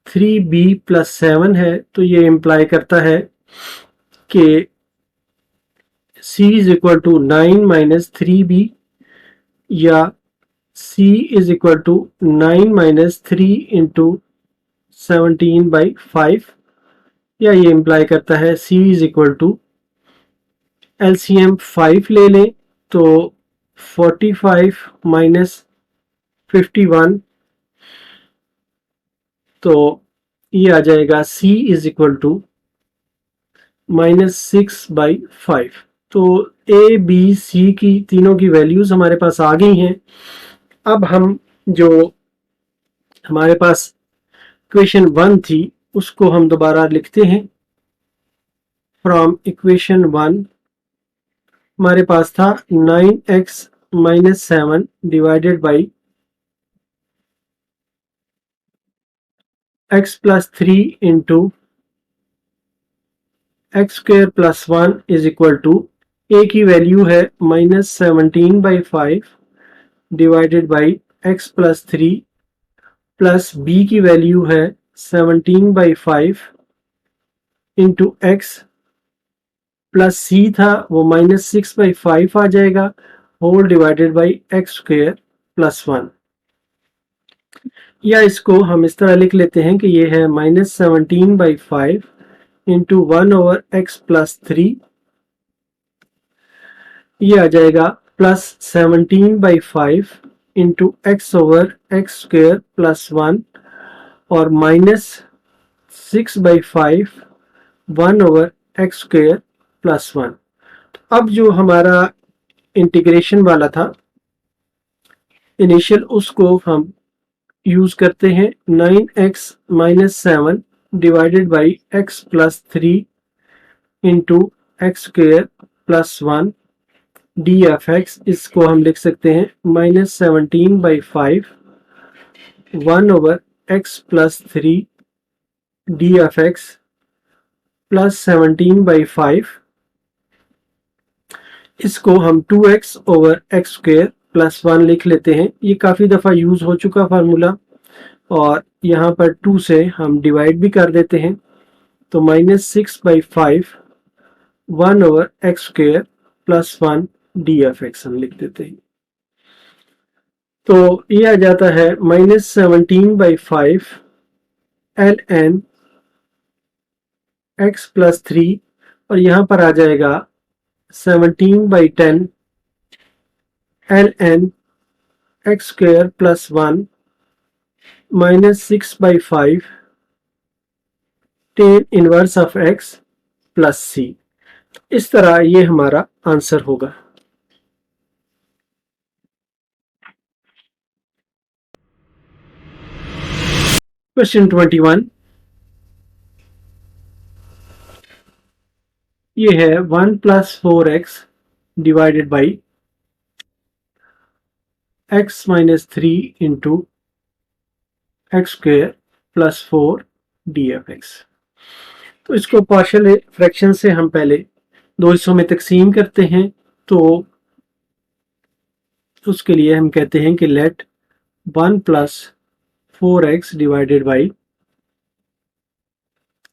3b प्लस 7 है। तो ये इंप्लाई करता है कि c is equal to 9 minus 3b, या c is equal to 9 minus 3 into 17/5, या ये इंप्लाई करता है c is equal to LCM 5 ले लें तो 45 माइनस 51, तो ये आ जाएगा c इज इक्वल टू -6/5। तो ए बी सी की तीनों की वैल्यूज हमारे पास आ गई हैं। अब हम जो हमारे पास इक्वेशन 1 थी उसको हम दोबारा लिखते हैं। फ्रॉम इक्वेशन 1 हमारे पास था 9x minus 7 divided by x plus 3 into x square plus 1 is equal to, a की वैल्यू है -17/5 divided by x plus 3, plus b की वैल्यू है 17/5 इंटू एक्स, प्लस c था वो -6/5 आ जाएगा, whole divided by x square plus 1। या इसको हम इस तरह लिख लेते हैं कि ये है -17/5 इंटू 1/x प्लस 3, ये आ जाएगा plus 17/5 into x over x square plus 1, और -6/5 1/x स्क्वेयर प्लस 1। अब जो हमारा इंटीग्रेशन वाला था इनिशियल, उसको हम यूज करते हैं। 9x minus 7 divided by x plus 3 into x square plus 1 d F x. इसको हम लिख सकते हैं -17/5 1/x plus 3 D F x plus 17/5। इसको हम 2x over x square plus 1 लिख लेते हैं। ये काफ़ी दफ़ा यूज़ हो चुका फार्मूला, और यहाँ पर 2 से हम डिवाइड भी कर देते हैं। तो -6/5 1/x square plus 1 d F x हम लिख देते हैं। तो ये आ जाता है -17/5 ln x प्लस 3, और यहाँ पर आ जाएगा 17/10 ln x square plus 1 -6/5 tan inverse of x plus c. इस तरह ये हमारा आंसर होगा। क्वेश्चन 21 ये है 1 plus 4x divided by x minus 3 into x square plus 4 d F x. तो इसको पार्शियल फ्रैक्शन से हम पहले दो हिस्सों में तकसीम करते हैं। तो उसके लिए हम कहते हैं कि let 1 plus 4x divided by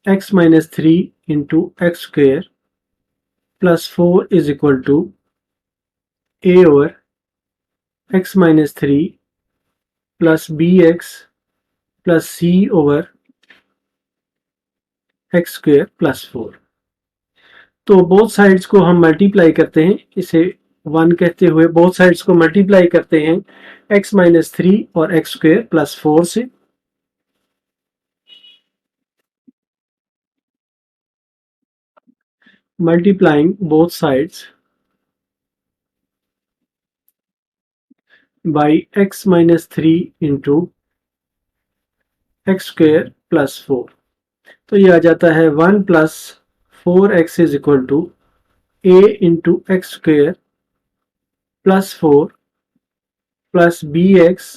x minus 3 into x square plus 4 is equal to a over x minus 3 plus bx plus c over x square plus 4। तो बोथ साइड्स को हम मल्टीप्लाई करते हैं, इसे 1 कहते हुए बोथ साइड्स को multiply करते हैं x माइनस 3 और एक्स स्क्वेयर प्लस 4 से। Multiplying both sides by x minus 3 into x square plus 4। तो ये आ जाता है 1 plus 4x is equal to a into x square plus 4 plus bx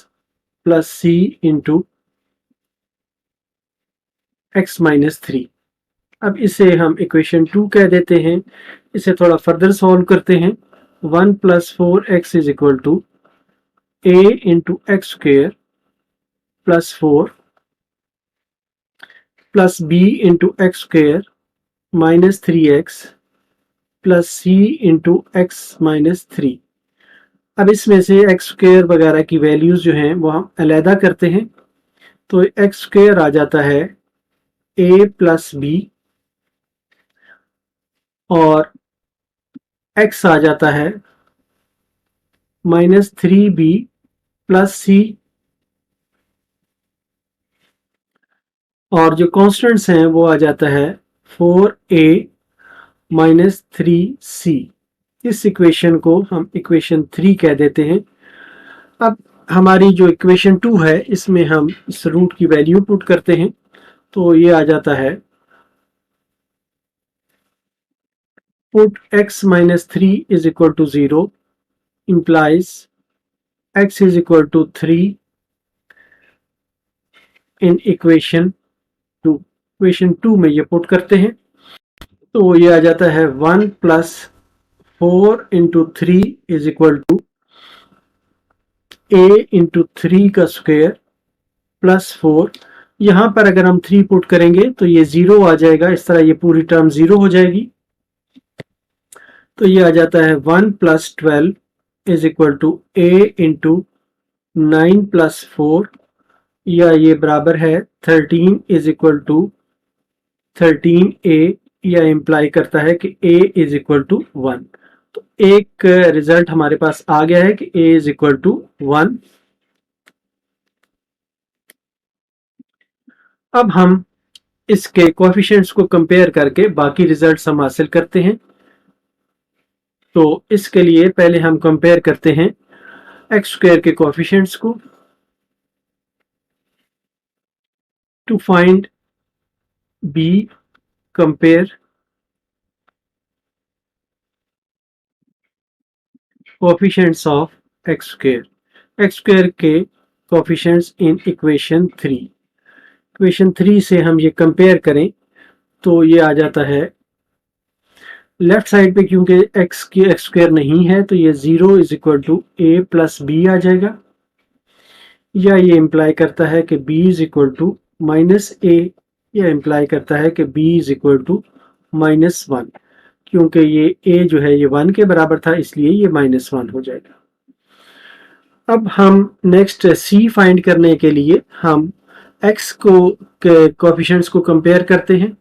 plus c into x minus 3। अब इसे हम इक्वेशन 2 कह देते हैं। इसे थोड़ा फर्दर सॉल्व करते हैं। 1 plus 4x is equal to a into x square plus 4 plus b into x square minus 3x plus c into x minus 3। अब इसमें से एक्स स्क्वेयर वगैरह की वैल्यूज जो हैं वो हम अलहदा करते हैं। तो एक्स स्क्वेयर आ जाता है a प्लस बी और x आ जाता है माइनस 3b प्लस सी, और जो कॉन्स्टेंट्स हैं वो आ जाता है 4a माइनस 3c। इस इक्वेशन को हम इक्वेशन 3 कह देते हैं। अब हमारी जो इक्वेशन 2 है इसमें हम इस रूट की वैल्यू पुट करते हैं। तो ये आ जाता है put x minus 3 is equal to 0 implies x is equal to 3 in equation 2। Equation 2 में ये पुट करते हैं तो ये आ जाता है 1 plus 4 into 3 is equal to a into 3 का स्क्वेयर प्लस 4। यहां पर अगर हम 3 पुट करेंगे तो ये 0 आ जाएगा, इस तरह ये पूरी टर्म 0 हो जाएगी। तो ये आ जाता है 1 plus 12 is equal to a into 9 plus 4, या ये बराबर है 13 इज इक्वल टू 13a, या इम्प्लाई करता है कि a इज इक्वल टू 1। तो एक रिजल्ट हमारे पास आ गया है कि a इज इक्वल टू 1। अब हम इसके कोएफिशिएंट्स को कंपेयर करके बाकी रिजल्ट्स हम हासिल करते हैं। तो इसके लिए पहले हम कंपेयर करते हैं एक्स स्क्वायर के कोएफिशिएंट्स को। To find b compare coefficients of x square के कोएफिशिएंट्स इन इक्वेशन 3। इक्वेशन 3 से हम ये कंपेयर करें तो ये आ जाता है लेफ्ट साइड पे, क्योंकि एक्स स्क्वायर नहीं है तो ये 0 is equal to a plus b आ जाएगा, या ये इम्प्लाई करता है कि b is equal to minus a, या इम्प्लाई करता है कि b is equal to minus 1। क्योंकि ये a जो है ये 1 के बराबर था इसलिए ये माइनस 1 हो जाएगा। अब हम नेक्स्ट c फाइंड करने के लिए हम x को कोएफिशिएंट्स को कंपेयर करते हैं।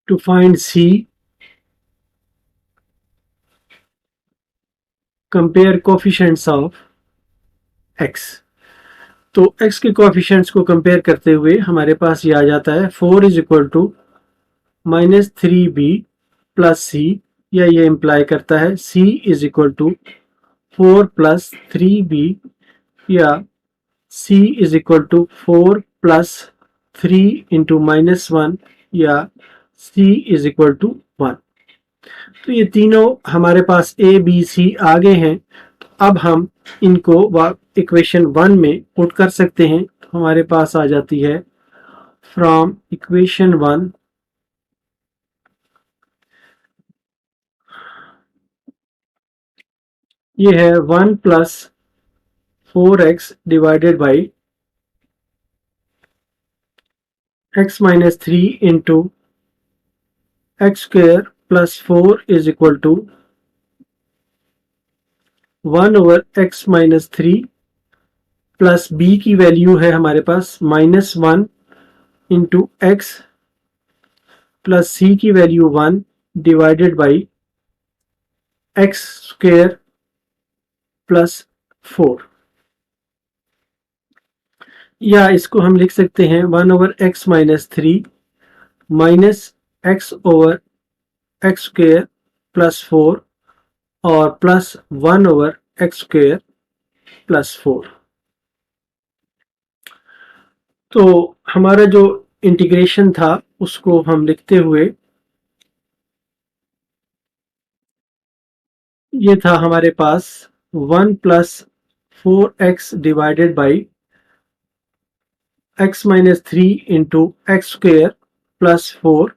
To find c compare coefficients of x। तो x के कोएफिशिएंट्स को कंपेयर करते हुए हमारे पास ये आ जाता है 4 is equal to minus 3b plus c, या ये इम्प्लाई करता है c is equal to 4 plus 3b, या c is equal to 4 plus 3 into minus 1, या c इज इक्वल टू 1। तो ये तीनों हमारे पास a b c आ गए हैं। तो अब हम इनको इक्वेशन 1 में पुट कर सकते हैं। तो हमारे पास आ जाती है फ्रॉम इक्वेशन 1 ये है 1 plus 4x divided by x minus 3 into x square plus 4 is equal to 1 over x minus 3 plus b की वैल्यू है हमारे पास minus 1 into x plus c की value 1 divided by x square plus 4, या इसको हम लिख सकते हैं 1 over x minus 3 minus x over x square plus 4 और plus 1 over x square plus 4। तो हमारा जो इंटीग्रेशन था उसको हम लिखते हुए ये था हमारे पास 1 plus 4x divided by x minus 3 into x square plus 4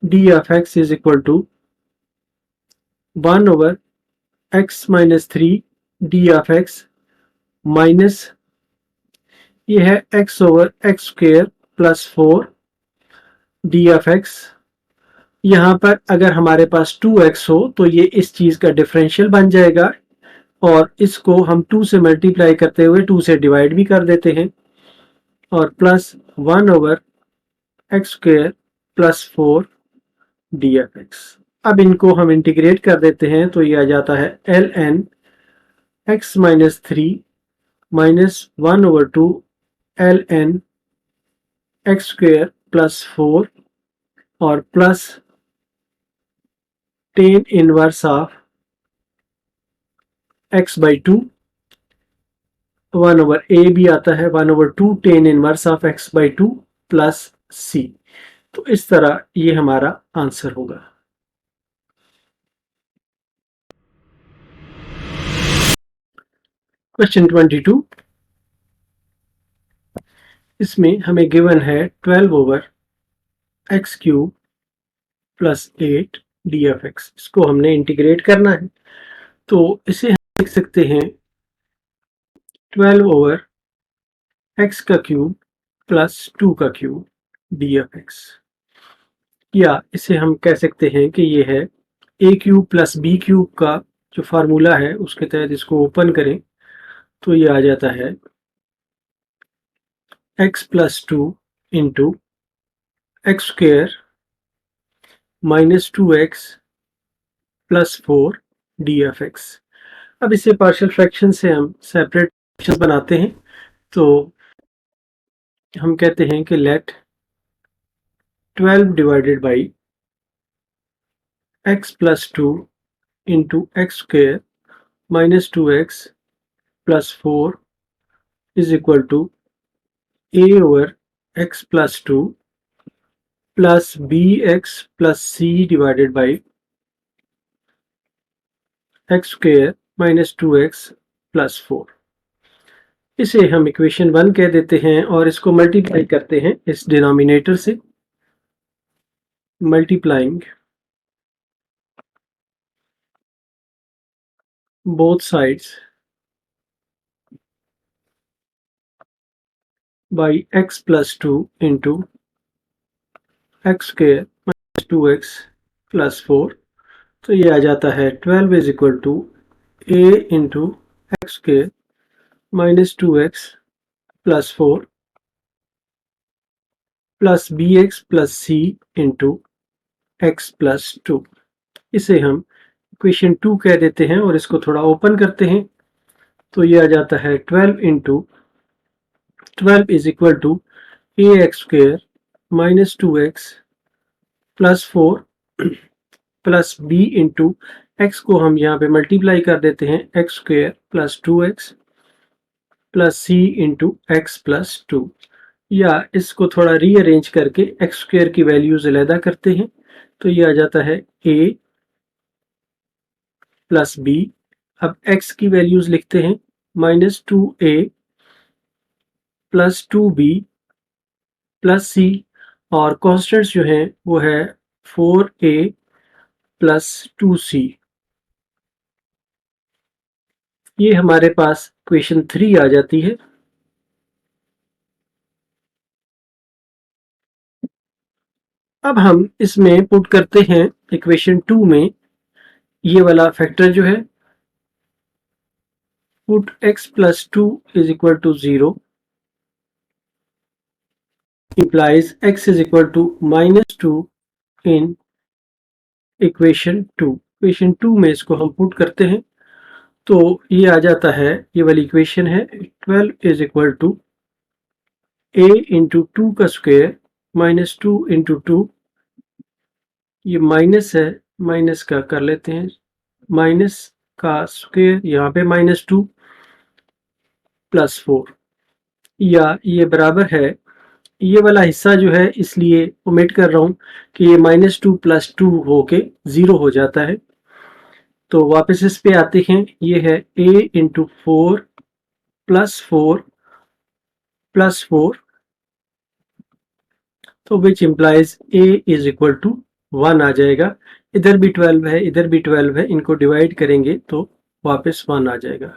d of x is equal to 1 over x minus 3 d of x minus ये है x over x square plus 4 d of x। यहाँ पर अगर हमारे पास 2x हो तो ये इस चीज का डिफरेंशियल बन जाएगा, और इसको हम 2 से मल्टीप्लाई करते हुए 2 से डिवाइड भी कर देते हैं, और plus 1 over x square plus 4 d F x. अब इनको हम इंटीग्रेट कर देते हैं तो ये आ जाता है l n x minus 3 minus 1 over 2 l n x square plus 4 और plus tan inverse of x by 2, 1 over a भी आता है 1 over 2 tan inverse of x by 2 plus c। तो इस तरह ये हमारा आंसर होगा। क्वेश्चन 22, इसमें हमें गिवन है 12 over x cube plus 8 D F x. इसको हमने इंटीग्रेट करना है, तो इसे हम लिख सकते हैं 12 ओवर एक्स का क्यूब प्लस 2 का क्यूब डी एफ एक्स, या इसे हम कह सकते हैं कि ये है ए क्यूब प्लस बी क्यूब का जो फार्मूला है उसके तहत इसको ओपन करें तो ये आ जाता है x plus 2 into x square minus 2x plus 4 d F x. अब इसे पार्शियल फ्रैक्शन से हम सेपरेट फ्रैक्शंस बनाते हैं, तो हम कहते हैं कि let 12 divided by x plus 2 into x square minus 2x plus 4 is equal to a over x plus 2 plus bx plus c divided by x square minus 2x plus 4। इसे हम equation 1 कह देते हैं और इसको मल्टीप्लाई करते हैं इस डिनोमिनेटर से, multiplying both sides by x plus 2 into x square minus 2x plus 4। तो ये आ जाता है 12 is equal to a into x square minus 2x plus 4 plus bx plus c into x plus 2। इसे हम इक्वेशन 2 कह देते हैं और इसको थोड़ा ओपन करते हैं तो ये आ जाता है 12 into 12 is equal to ax square minus 2x plus 4 plus b into x को हम यहाँ पे मल्टीप्लाई कर देते हैं x square plus 2x plus c into x plus 2, या इसको थोड़ा रीअरेंज करके एक्स स्क्वेयर की वैल्यूज अलहदा करते हैं तो ये आ जाता है a प्लस b। अब x की वैल्यूज लिखते हैं minus 2a plus 2b plus c, और कॉन्स्टेंट्स जो हैं वो है 4a प्लस 2c। ये हमारे पास इक्वेशन 3 आ जाती है। अब हम इसमें पुट करते हैं इक्वेशन 2 में ये वाला फैक्टर जो है, put x plus 2 is equal to 0 implies x is equal to minus 2 in equation 2। Equation 2 में इसको हम पुट करते हैं तो ये आ जाता है, ये वाली इक्वेशन है 12 is equal to a into 2 का स्क्वायर माइनस 2 इंटू 2, ये माइनस है, माइनस का कर लेते हैं, माइनस का स्क्वायर यहाँ पे माइनस 2 प्लस 4, या ये बराबर है, ये वाला हिस्सा जो है इसलिए ओमिट कर रहा हूँ कि ये माइनस 2 प्लस 2 होके 0 हो जाता है। तो वापस इस पे आते हैं, ये है a इंटू 4 प्लस 4 प्लस 4, तो which implies a is equal to 1 आ जाएगा। इधर भी 12 है, इधर भी 12 है, इनको डिवाइड करेंगे तो वापस 1 आ जाएगा।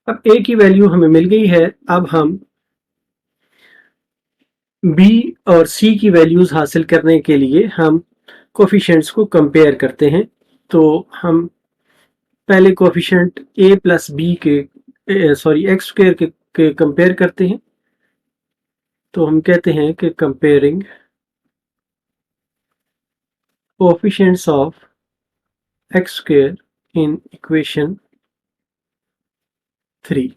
अब a की वैल्यू हमें मिल गई है। अब हम b और c की वैल्यूज हासिल करने के लिए हम कोफिशिएंट्स को कंपेयर करते हैं। तो हम पहले कोफिशिएंट a प्लस बी के सॉरी एक्स स्क्वायर के कंपेयर करते हैं। तो हम कहते हैं कि comparing coefficients of x square in equation 3,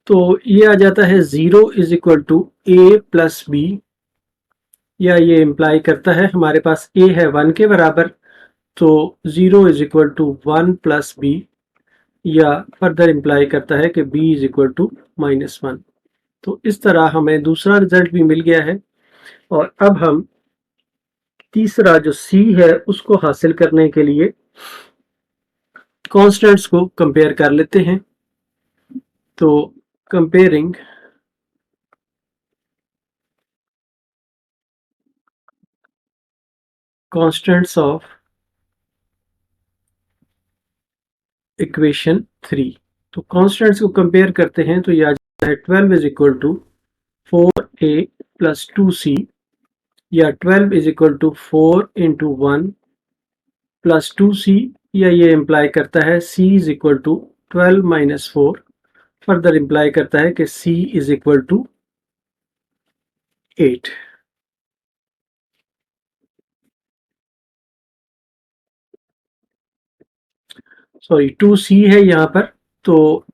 तो ये आ जाता है 0 is equal to a plus b, या ये इम्प्लाई करता है हमारे पास a है 1 के बराबर, तो 0 is equal to 1 plus b, या फर्दर इम्प्लाई करता है कि b is equal to minus 1। तो इस तरह हमें दूसरा रिजल्ट भी मिल गया है। और अब हम तीसरा जो c है उसको हासिल करने के लिए कॉन्स्टेंट्स को कंपेयर कर लेते हैं। तो कंपेयरिंग कॉन्स्टेंट्स ऑफ इक्वेशन 3, तो कॉन्स्टेंट्स को कंपेयर करते हैं तो ये आ जाता है 12 is equal to 4a plus 2c, या 12 is equal to 4 into 1 plus 2c, या ये इम्प्लाई करता है c is equal to 12 minus 4, further imply करता है कि c is equal to 8। Sorry 2c है यहाँ पर, तो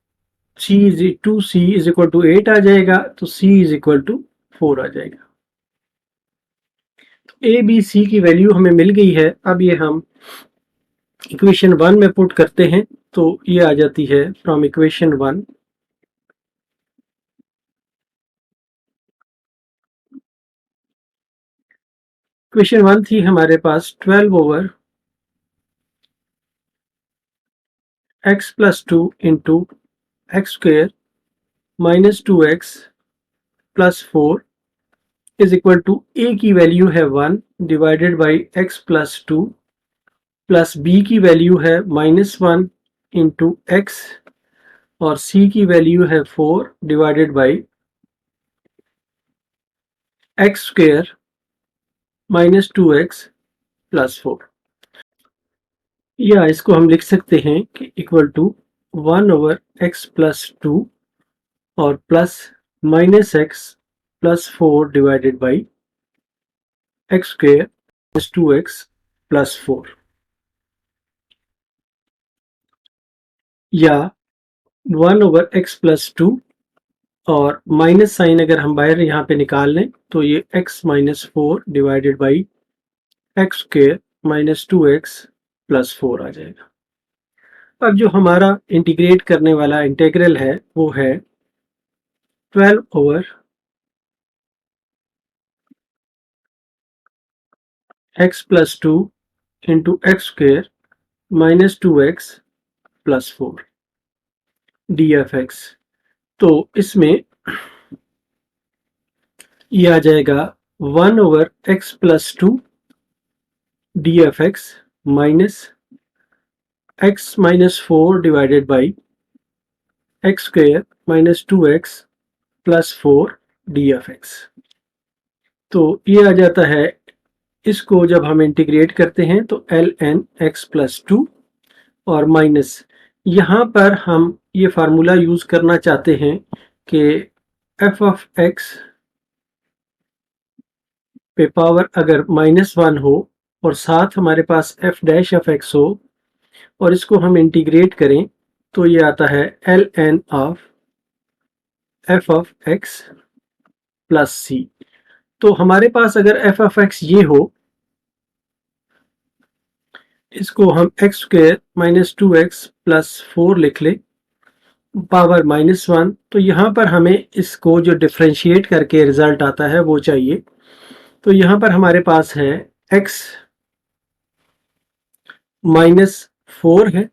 c is 2c is equal to 8 आ जाएगा, तो c इज इक्वल टू 4 आ जाएगा। तो a b c की वैल्यू हमें मिल गई है। अब ये हम इक्वेशन 1 में पुट करते हैं तो ये आ जाती है फ्रॉम इक्वेशन 1 इक्वेशन 1 थी हमारे पास 12 over x plus 2 into x square minus 2x plus 4 is equal to a की वैल्यू है 1 डिवाइडेड बाई x प्लस 2 प्लस b की वैल्यू है माइनस 1 इंटू एक्स, और c की वैल्यू है 4 divided by x square minus 2x plus 4, या इसको हम लिख सकते हैं कि equal to 1 over x plus 2 और plus minus x plus 4 divided by x square plus 2x plus 4, या 1 ओवर x प्लस 2 और माइनस साइन अगर हम बाहर यहाँ पे निकाल लें तो ये x minus 4 divided by x square minus 2x plus 4 आ जाएगा। अब जो हमारा इंटीग्रेट करने वाला इंटेग्रल है वो है 12 over x plus 2 into x square minus 2x plus 4 d F x. तो इसमें ये आ जाएगा 1 over x plus 2 d F x minus x minus 4 divided by x square minus 2x plus 4 d F x. तो ये आ जाता है, इसको जब हम इंटीग्रेट करते हैं तो एल एन एक्स प्लस 2 और माइनस यहाँ पर हम ये फार्मूला यूज करना चाहते हैं कि एफ ऑफ एक्स पे पावर अगर -1 हो और साथ हमारे पास एफ डैश ऑफ एक्स हो और इसको हम इंटीग्रेट करें तो ये आता है l n of f of x plus c. तो हमारे पास अगर एफ ऑफ एक्स ये हो, इसको हम x square minus 2x plus 4 लिख ले पावर -1, तो यहाँ पर हमें इसको जो डिफ्रेंशिएट करके रिजल्ट आता है वो चाहिए। तो यहाँ पर हमारे पास है x -4 है,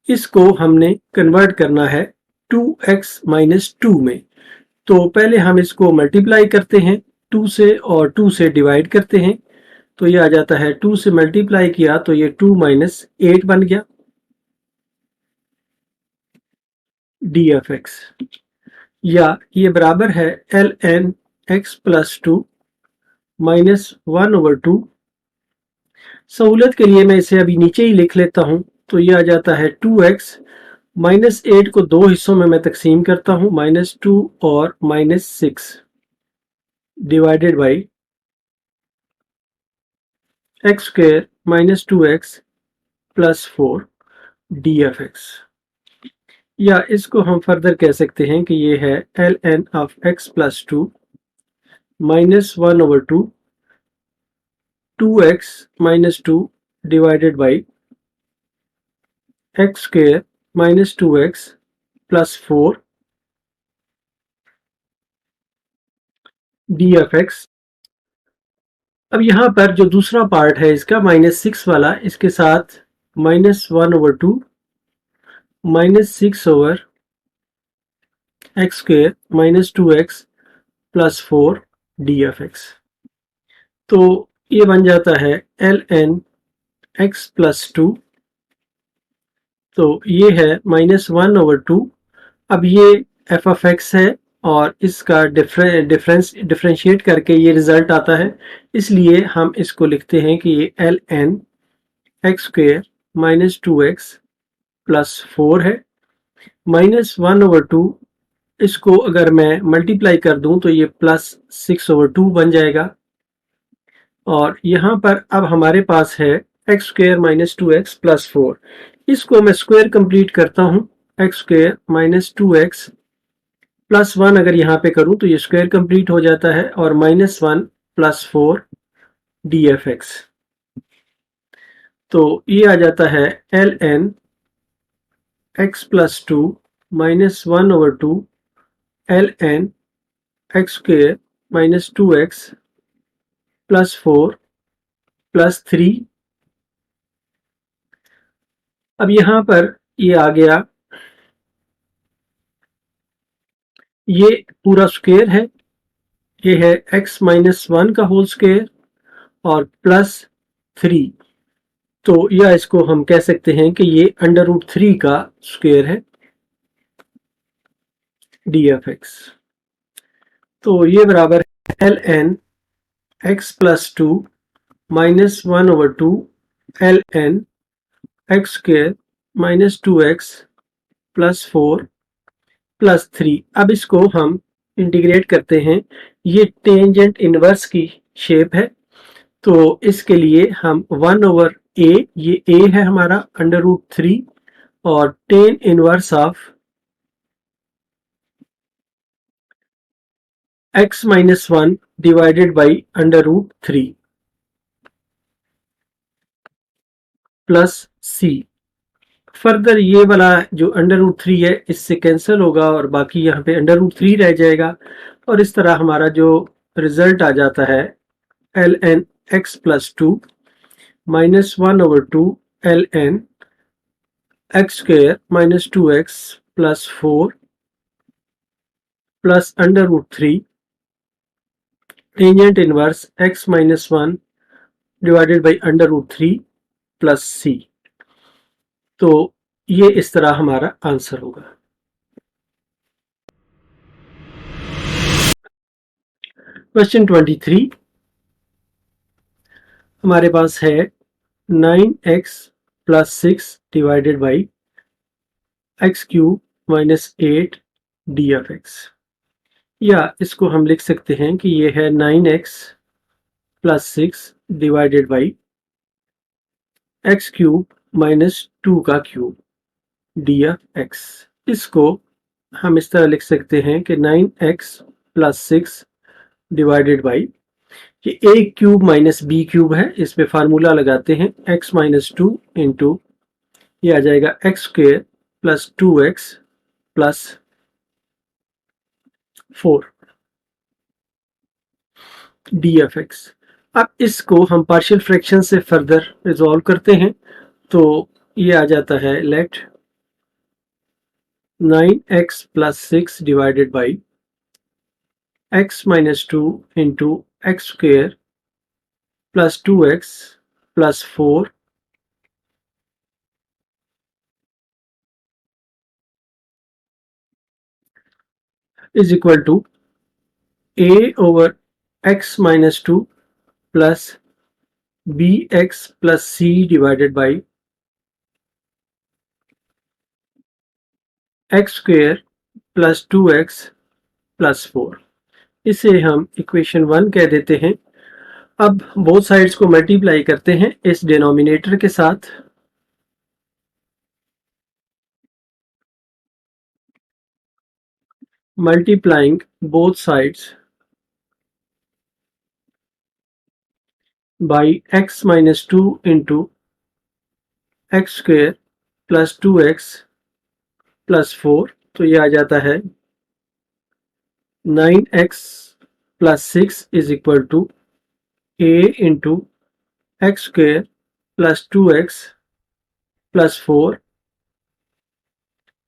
इसको हमने कन्वर्ट करना है 2x माइनस 2 में। तो पहले हम इसको मल्टीप्लाई करते हैं 2 से और 2 से डिवाइड करते हैं, तो ये आ जाता है 2 से मल्टीप्लाई किया तो ये 2 माइनस 8 बन गया डी एफ एक्स, या ये बराबर है l n x plus 2 minus 1 over 2। सहूलत के लिए मैं इसे अभी नीचे ही लिख लेता हूं, तो ये आ जाता है 2x -8 को दो हिस्सों में मैं तकसीम करता हूं, -2 और -6 divided by x square minus 2x plus 4 d F x. या इसको हम फर्दर कह सकते हैं कि ये है l n of x plus 2 -1 over 2 2x minus 2 divided by x square minus 2x plus 4 d F x. अब यहाँ पर जो दूसरा पार्ट है इसका -6 वाला, इसके साथ -1 over 2 -6 over x square minus 2x plus 4 d F x. तो ये बन जाता है एल एन एक्स प्लस 2, तो ये है -1 ओवर 2। अब ये एफ ऑफ एक्स है और इसका डिफरेंशिएट करके ये रिजल्ट आता है, इसलिए हम इसको लिखते हैं कि ये l n x square minus 2x plus 4 है। -1 ओवर 2, इसको अगर मैं मल्टीप्लाई कर दूं तो ये प्लस 6 ओवर 2 बन जाएगा। और यहाँ पर अब हमारे पास है x square minus 2x plus 4, इसको मैं स्क्वायर कंप्लीट करता हूँ, x square minus 2x plus 1 अगर यहाँ पे करूँ तो ये स्क्वायर कंप्लीट हो जाता है और -1 प्लस 4 डी एफ एक्स। तो ये आ जाता है l n x plus 2 -1 over 2 l n x square minus 2x plus 4 plus 3। अब यहाँ पर ये आ गया, ये पूरा स्क्वायर है, ये है x -1 का होल स्क्वायर और प्लस 3। तो या इसको हम कह सकते हैं कि ये √3 का स्क्वायर है डी एफ एक्स। तो ये बराबर है l n x plus 2 -1 over 2 l n x square minus 2x plus 4 plus 3। अब इसको हम इंटीग्रेट करते हैं, ये टेंजेंट इनवर्स की शेप है, तो इसके लिए हम 1 ओवर a, ये a है हमारा √3 और ten inverse of x minus 1 divided by under root 3 plus c। Further ये वाला जो अंडर रूट 3 है इससे कैंसिल होगा और बाकी यहाँ पे अंडर रूट 3 रह जाएगा और इस तरह हमारा जो रिजल्ट आ जाता है l n x plus 2 minus 1/2 l n x square minus 2x plus 4 plus under root 3 tangent inverse x minus 1 divided by under root 3 plus c। तो ये इस तरह हमारा आंसर होगा। क्वेश्चन 23 हमारे पास है 9x plus 6 divided by x cube minus 8 D F x, या इसको हम लिख सकते हैं कि ये है 9x plus 6 divided by x cube minus 2 का क्यूब डी एफ एक्स। इसको हम इस तरह लिख सकते हैं कि 9x प्लस 6 डिवाइडेड बाई ये ए क्यूब माइनस बी क्यूब है, इस पे फार्मूला लगाते हैं x माइनस 2 इंटू ये आ जाएगा x square plus 2x plus 4 d F x. अब इसको हम पार्शियल फ्रैक्शन से फर्दर रिजॉल्व करते हैं तो ये आ जाता है let 9x plus 6 divided by x minus 2 into x square plus 2x plus 4 is equal to a over x minus 2 plus bx plus c divided by x square plus 2x plus 4। इसे हम equation 1 कह देते हैं। अब both sides को multiply करते हैं इस डिनोमिनेटर के साथ। Multiplying both sides by x minus 2 into x square plus 2x plus 4, तो ये आ जाता है 9x plus 6 is equal to a into x square plus 2x plus 4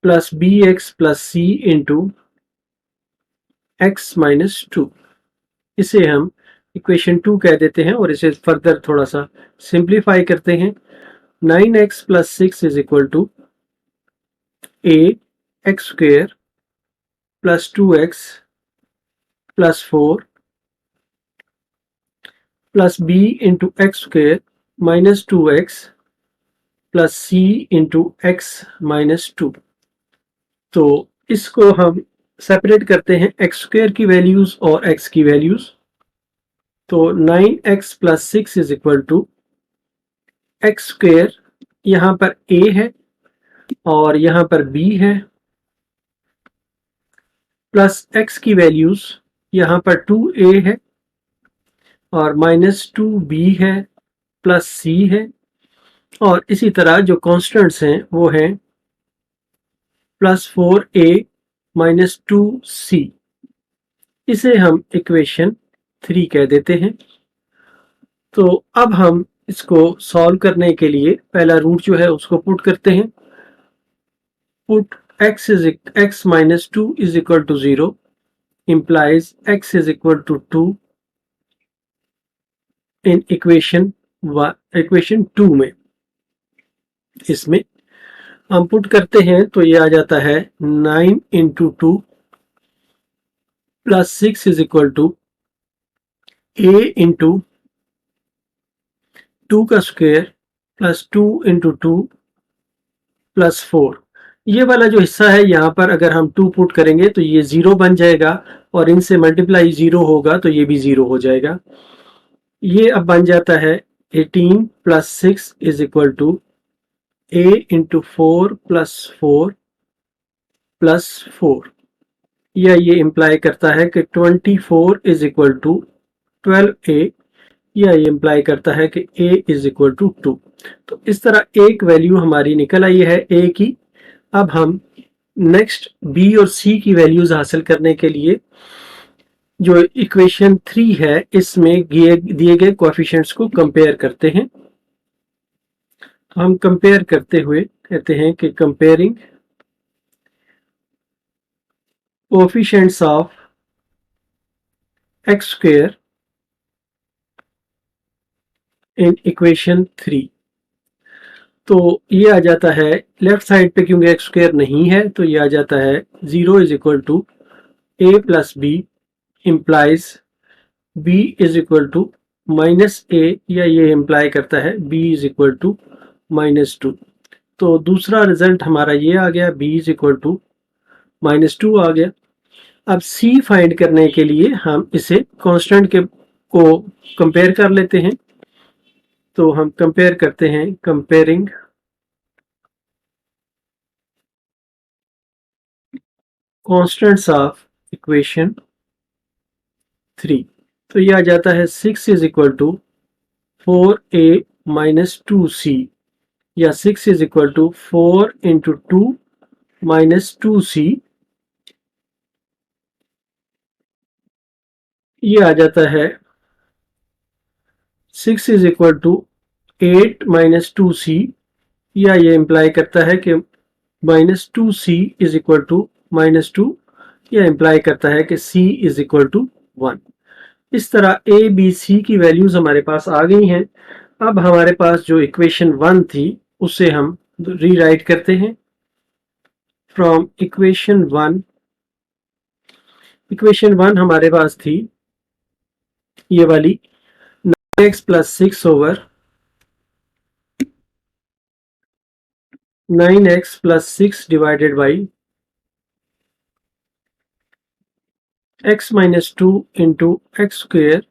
plus bx plus c into x minus 2। इसे हम equation 2 कह देते हैं और इसे फर्दर थोड़ा सा सिंप्लीफाई करते हैं। 9x plus 6 is equal to a x square plus 2x plus 4 plus b into x square minus 2x plus c into x minus 2। तो इसको हम सेपरेट करते हैं एक्स स्क्वेयर की वैल्यूज और x की वैल्यूज। तो 9x plus 6 is equal to x square, यहाँ पर a है और यहाँ पर b है, प्लस x की वैल्यूज यहाँ पर 2a है और माइनस 2b है प्लस c है, और इसी तरह जो कॉन्स्टेंट्स हैं वो हैं प्लस 4a माइनस 2c। इसे हम इक्वेशन 3 कह देते हैं। तो अब हम इसको सॉल्व करने के लिए पहला रूट जो है उसको पुट करते हैं। Put x minus 2 is equal to 0 implies x is equal to 2 in equation 2 में। इसमें हम पुट करते हैं तो ये आ जाता है 9 इंटू 2 plus 6 is equal to a into 2 का स्क्वायर प्लस 2 इंटू 2 प्लस 4। ये वाला जो हिस्सा है यहाँ पर अगर हम 2 पुट करेंगे तो ये 0 बन जाएगा और इनसे मल्टीप्लाई 0 होगा तो ये भी 0 हो जाएगा। ये अब बन जाता है 18 plus 6 is equal to a into 4 plus 4 plus 4। या ये इम्प्लाई करता है कि 24 इज इक्वल टू 12a, या ये इम्प्लाई करता है कि a इज इक्वल टू 2। तो इस तरह एक वैल्यू हमारी निकल आई है a की। अब हम नेक्स्ट b और c की वैल्यूज हासिल करने के लिए जो इक्वेशन 3 है इसमें दिए गए कोएफिशिएंट्स को कंपेयर करते हैं। तो हम कंपेयर करते हुए कहते हैं कि comparing coefficients of x square in equation 3। तो ये आ जाता है लेफ्ट साइड पे, क्योंकि x स्क्वायर नहीं है तो ये आ जाता है 0 is equal to a plus b implies b is equal to minus a, या ये इम्प्लाई करता है b इज इक्वल टू -2। तो दूसरा रिजल्ट हमारा ये आ गया, b इज इक्वल टू -2 आ गया। अब c फाइंड करने के लिए हम इसे कांस्टेंट के को कंपेयर कर लेते हैं। तो हम कंपेयर करते हैं, कंपेयरिंग कांस्टेंट्स ऑफ इक्वेशन 3। तो ये आ जाता है 6 is equal to 4a minus 2c, या 6 is equal to 4 into 2 minus 2c। ये आ जाता है 6 is equal to 8 minus 2c, या ये इम्प्लाई करता है कि -2c इज इक्वल टू -2, या इम्प्लाई करता है कि c इज इक्वल टू 1। इस तरह a b c की वैल्यूज हमारे पास आ गई हैं। अब हमारे पास जो इक्वेशन 1 थी उसे हम रीराइट करते हैं। फ्रॉम इक्वेशन 1, इक्वेशन 1 हमारे पास थी ये वाली 9x plus 6 over 9x plus 6 divided by x minus 2 into x square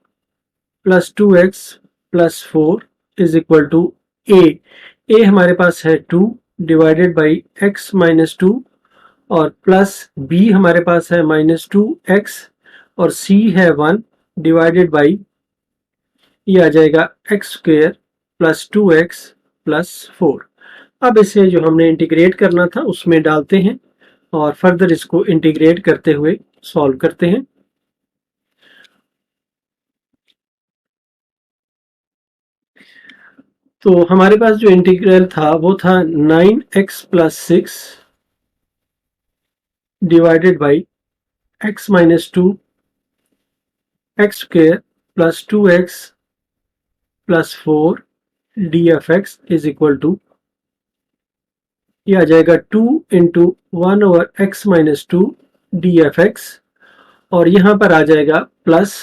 plus 2x plus 4 is equal to a हमारे पास है 2 डिवाइडेड बाई x माइनस 2, और प्लस b हमारे पास है -2x, और c है 1 डिवाइडेड बाई ये आ जाएगा x square plus 2x plus 4। अब इसे जो हमने इंटीग्रेट करना था उसमें डालते हैं और फर्दर इसको इंटीग्रेट करते हुए सॉल्व करते हैं। तो हमारे पास जो इंटीग्रल था वो था 9x plus 6 divided by x minus 2 x square plus 2x plus 4 d F x is equal to, ये आ जाएगा 2 into 1 over x minus 2 d F x, और यहां पर आ जाएगा plus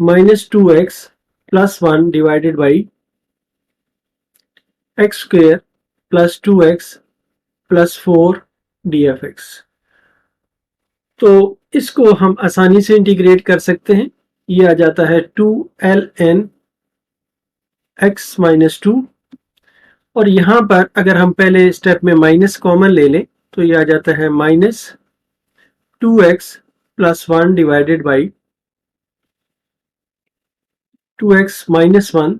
-2x plus 1 divided by x square plus 2x plus 4 d F x. तो इसको हम आसानी से इंटीग्रेट कर सकते हैं। ये आ जाता है 2ln x माइनस 2, और यहां पर अगर हम पहले स्टेप में माइनस कॉमन ले लें तो ये आ जाता है -2x plus 1 divided by 2x minus 1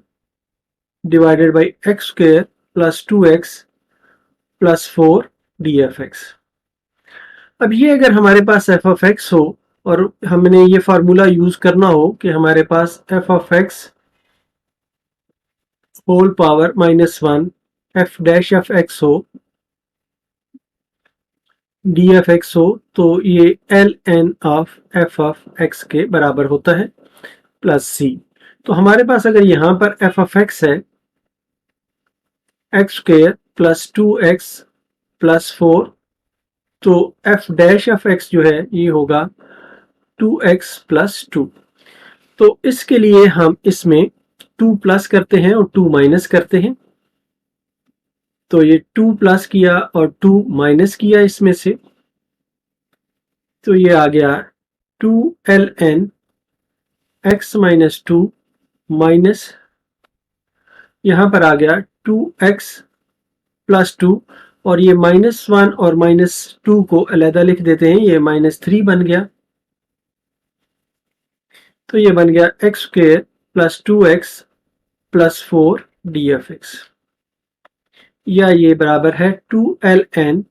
divided by x square plus 2x plus 4 d F x. अब ये अगर हमारे पास एफ ऑफ एक्स हो और हमने ये फार्मूला यूज करना हो कि हमारे पास f of x whole power -1 f dash of x हो, डी एफ एक्स हो, तो ये एल एन ऑफ एक्स के बराबर होता है प्लस सी। तो हमारे पास अगर यहाँ पर एफ ऑफ एक्स है x square plus 2x plus 4, तो एफ डैश ऑफ एक्स जो है ये होगा 2x प्लस 2। तो इसके लिए हम इसमें 2 प्लस करते हैं और 2 माइनस करते हैं। तो ये 2 प्लस किया और 2 माइनस किया इसमें से, तो ये आ गया 2ln x माइनस 2 माइनस, यहां पर आ गया 2x प्लस 2, और ये -1 और -2 को अलहदा लिख देते हैं, ये -3 बन गया। तो ये बन गया x square plus 2x plus 4 d F x, या ये बराबर है 2ln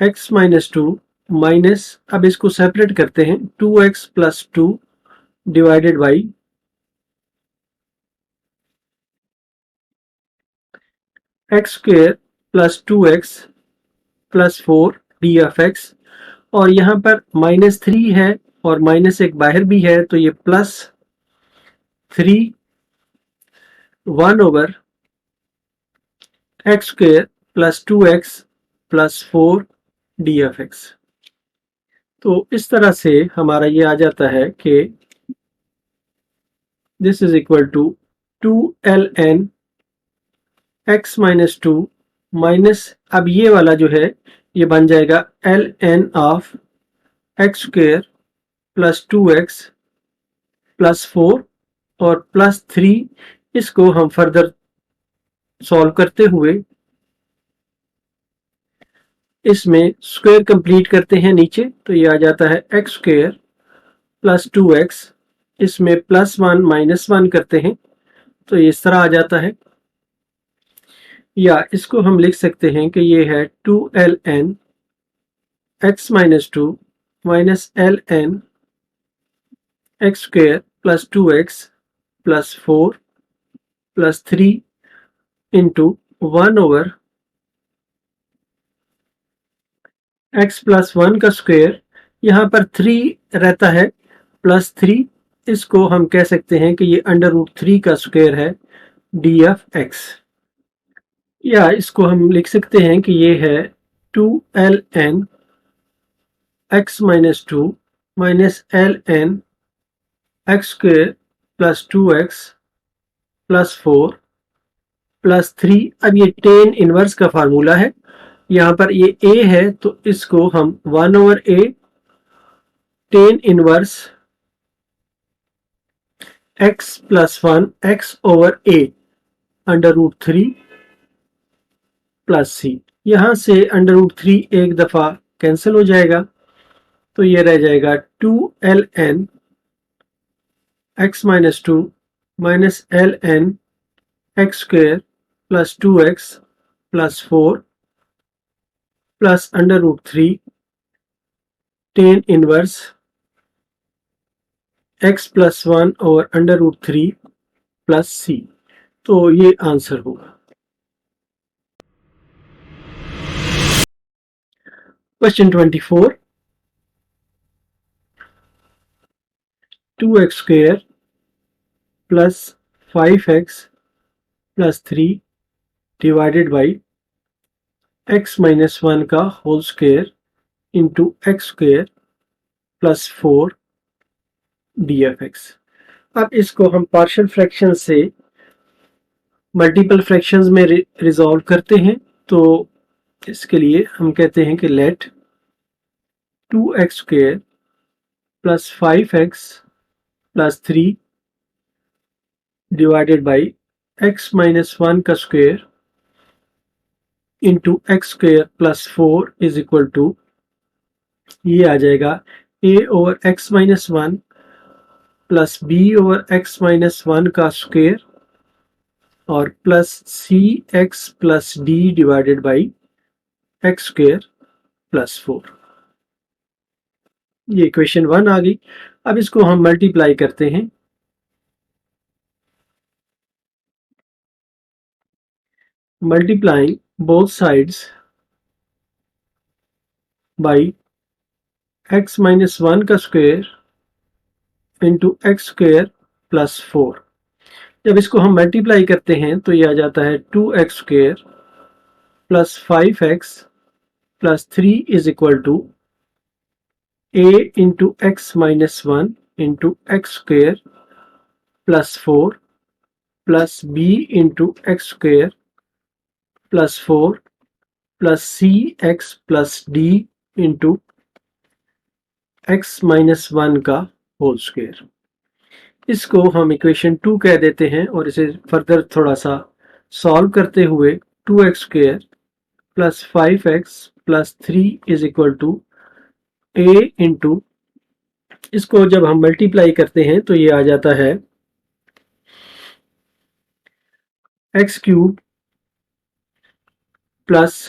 x माइनस 2 माइनस, अब इसको सेपरेट करते हैं, 2x plus 2 divided by x square plus 2x plus 4 d F x, और यहाँ पर -3 है और माइनस एक बाहर भी है, तो ये plus 3 1 over x square plus 2x plus 4 d F x. तो इस तरह से हमारा ये आ जाता है कि this is equal to 2ln x minus 2 minus, अब ये वाला जो है ये बन जाएगा ln of x square plus 2x plus 4 और प्लस 3, इसको हम फर्दर सॉल्व करते हुए इसमें स्क्वायर कंप्लीट करते हैं नीचे, तो ये आ जाता है एक्स स्क्वायर प्लस 2x, इसमें +1 -1 करते हैं तो ये इस तरह आ जाता है, या इसको हम लिख सकते हैं कि ये है 2ln x minus 2 minus ln x square plus 2x plus 4 plus 3 into 1 over x plus 1 का स्क्वायर, यहाँ पर 3 रहता है प्लस 3, इसको हम कह सकते हैं कि ये √3 का स्क्वायर है डी एफ एक्स, या इसको हम लिख सकते हैं कि ये है 2ln x minus 2 minus ln x square plus 2x plus 4 plus 3। अब ये टेन इनवर्स का फार्मूला है, यहाँ पर ये a है तो इसको हम 1 over a ten inverse x plus 1 x over a √3 plus c, यहाँ से √3 एक दफ़ा कैंसिल हो जाएगा, तो ये रह जाएगा 2ln x minus 2 minus ln x square plus 2x plus 4 plus √3 tan inverse x plus 1 और √3 प्लस c, तो ये आंसर होगा। Question 24, 2x square plus 5x plus 3 divided by x minus 1 का whole square into x square plus 4 d F x. अब इसको हम partial fraction से multiple fractions में रिजॉल्व करते हैं, तो इसके लिए हम कहते हैं कि let 2x square plus 5x plus 3 divided by x minus 1 का square into x square plus 4 is equal to, ये आ जाएगा a over x minus 1 plus b over x minus 1 का स्क्वायर और plus c x plus d divided by x square plus 4। ये equation 1 आ गई। अब इसको हम मल्टीप्लाई करते हैं, multiplying both sides by x minus 1 का square into x square plus 4। जब इसको हम मल्टीप्लाई करते हैं तो ये आ जाता है 2x square plus 5x plus 3 is equal to a into x minus 1 into x square plus 4 plus b into x square plus 4 plus c x plus d into x minus 1 का whole square. इसको हम equation 2 कह देते हैं और इसे further थोड़ा सा सॉल्व करते हुए 2x square plus 5x plus 3 is equal to a into, इसको जब हम मल्टीप्लाई करते हैं तो ये आ जाता है x cube plus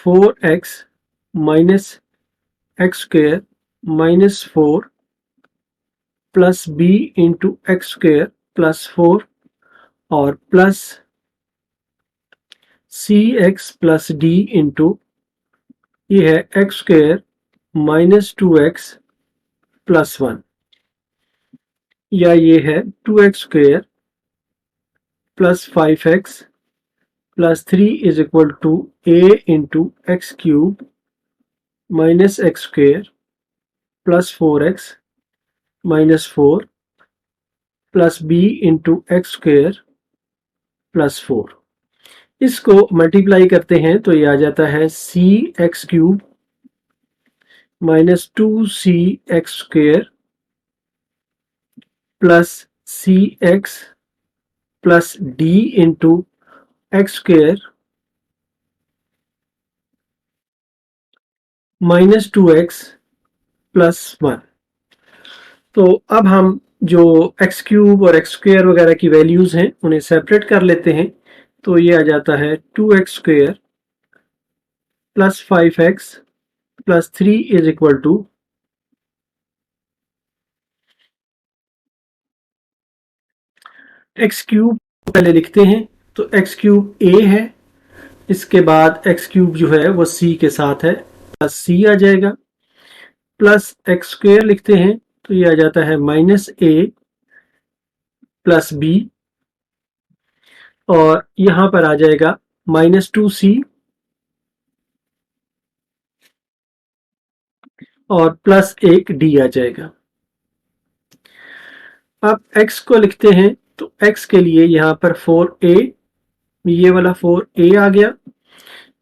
4x minus x square minus 4 plus b into x square plus 4 और plus cx plus d into, ये है x square minus 2x plus 1, या ये है 2x square plus 5x plus 3 is equal to a into x cube minus x square plus 4x minus 4 plus b into x square plus 4। इसको multiply करते हैं तो ये आ जाता है c x cube minus 2c x square plus c x plus d into x square minus 2x plus 1। तो अब हम जो एक्स क्यूब और एक्स स्क्वेयर वगैरह की वैल्यूज हैं उन्हें सेपरेट कर लेते हैं, तो ये आ जाता है 2x square plus 5x plus 3 is equal to x cube पहले लिखते हैं, तो एक्स क्यूब a है, इसके बाद एक्स क्यूब जो है वो c के साथ है, प्लस c आ जाएगा, प्लस एक्स स्क्वेयर लिखते हैं तो ये आ जाता है माइनस a प्लस b, और यहां पर आ जाएगा माइनस 2c और प्लस एक d आ जाएगा। अब x को लिखते हैं तो x के लिए यहां पर 4a, ये वाला 4a आ गया,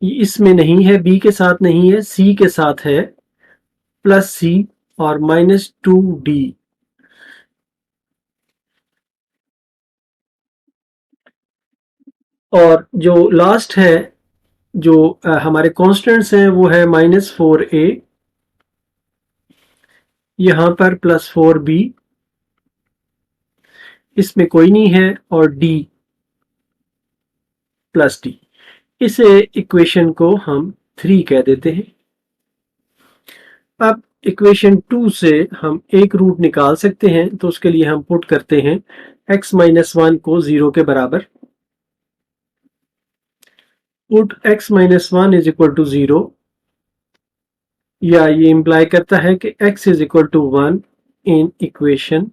ये इसमें नहीं है, b के साथ नहीं है, c के साथ है, प्लस c और माइनस 2d। और जो लास्ट है, जो हमारे कांस्टेंट्स हैं वो है माइनस 4a, यहां पर प्लस 4b, इसमें कोई नहीं है, और d प्लस d। इसे इक्वेशन को हम 3 कह देते हैं। अब इक्वेशन 2 से हम एक रूट निकाल सकते हैं, तो उसके लिए हम पुट करते हैं x माइनस 1 को 0 के बराबर। Put x minus 1 is equal to 0, या ये इंप्लाई करता है कि x is equal to 1 in equation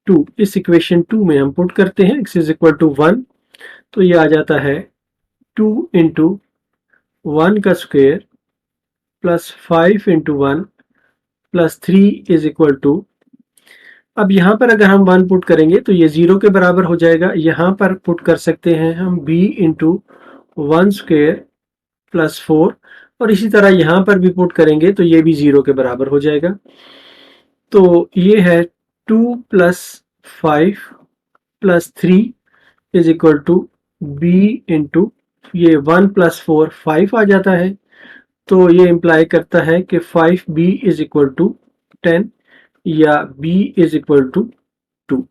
2। इस इक्वेशन 2 में हम पुट करते हैं x इज इक्वल टू 1, तो ये आ जाता है 2 इंटू 1 का square plus 5 into 1 plus 3 is equal to, अब यहां पर अगर हम 1 पुट करेंगे तो ये 0 के बराबर हो जाएगा। यहां पर पुट कर सकते हैं हम b इंटू 1 स्क्वेयर प्लस 4, और इसी तरह यहां पर भी पुट करेंगे तो ये भी 0 के बराबर हो जाएगा। तो ये है 2 plus 5 plus 3 is equal to b into, ये 1 प्लस 4 5 आ जाता है, तो ये इंप्लाई करता है कि 5b इज इक्वल टू 10, या b इज इक्वल टू 2।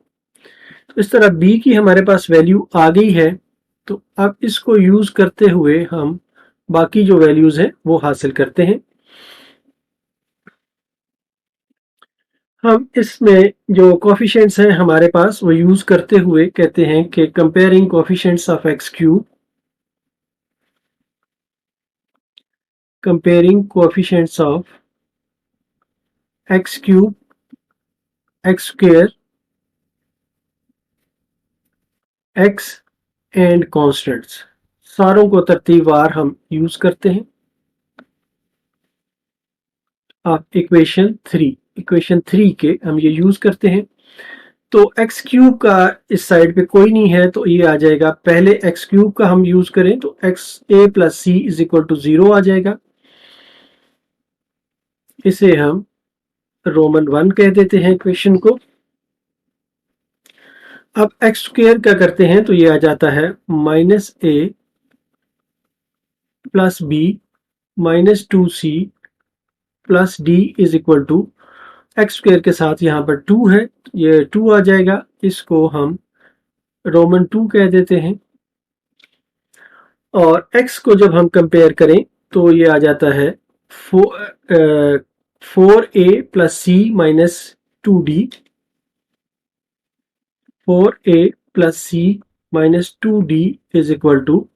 तो इस तरह b की हमारे पास वैल्यू आ गई है, तो अब इसको यूज करते हुए हम बाकी जो वैल्यूज हैं वो हासिल करते हैं। हम इसमें जो कोफिशिएंट्स हैं हमारे पास वो यूज करते हुए कहते हैं कि comparing coefficients of x cube, comparing coefficients of x cube, x square, x and constants, सारों को तरतीबवार हम यूज करते हैं। अब इक्वेशन 3 के हम ये यूज करते हैं, तो एक्स क्यूब का इस साइड पे कोई नहीं है तो ये आ जाएगा, पहले एक्स क्यूब का हम यूज करें तो x a plus c is equal to 0 आ जाएगा, इसे हम रोमन 1 कह देते हैं इक्वेशन को। अब एक्स स्क्वेयर का करते हैं तो ये आ जाता है minus a plus b minus 2c plus d is equal to x square के साथ यहाँ पर 2 है, ये 2 आ जाएगा, इसको हम रोमन 2 कह देते हैं। और x को जब हम कंपेयर करें तो ये आ जाता है 4a plus c minus 2d, 4a plus c minus 2d is equal to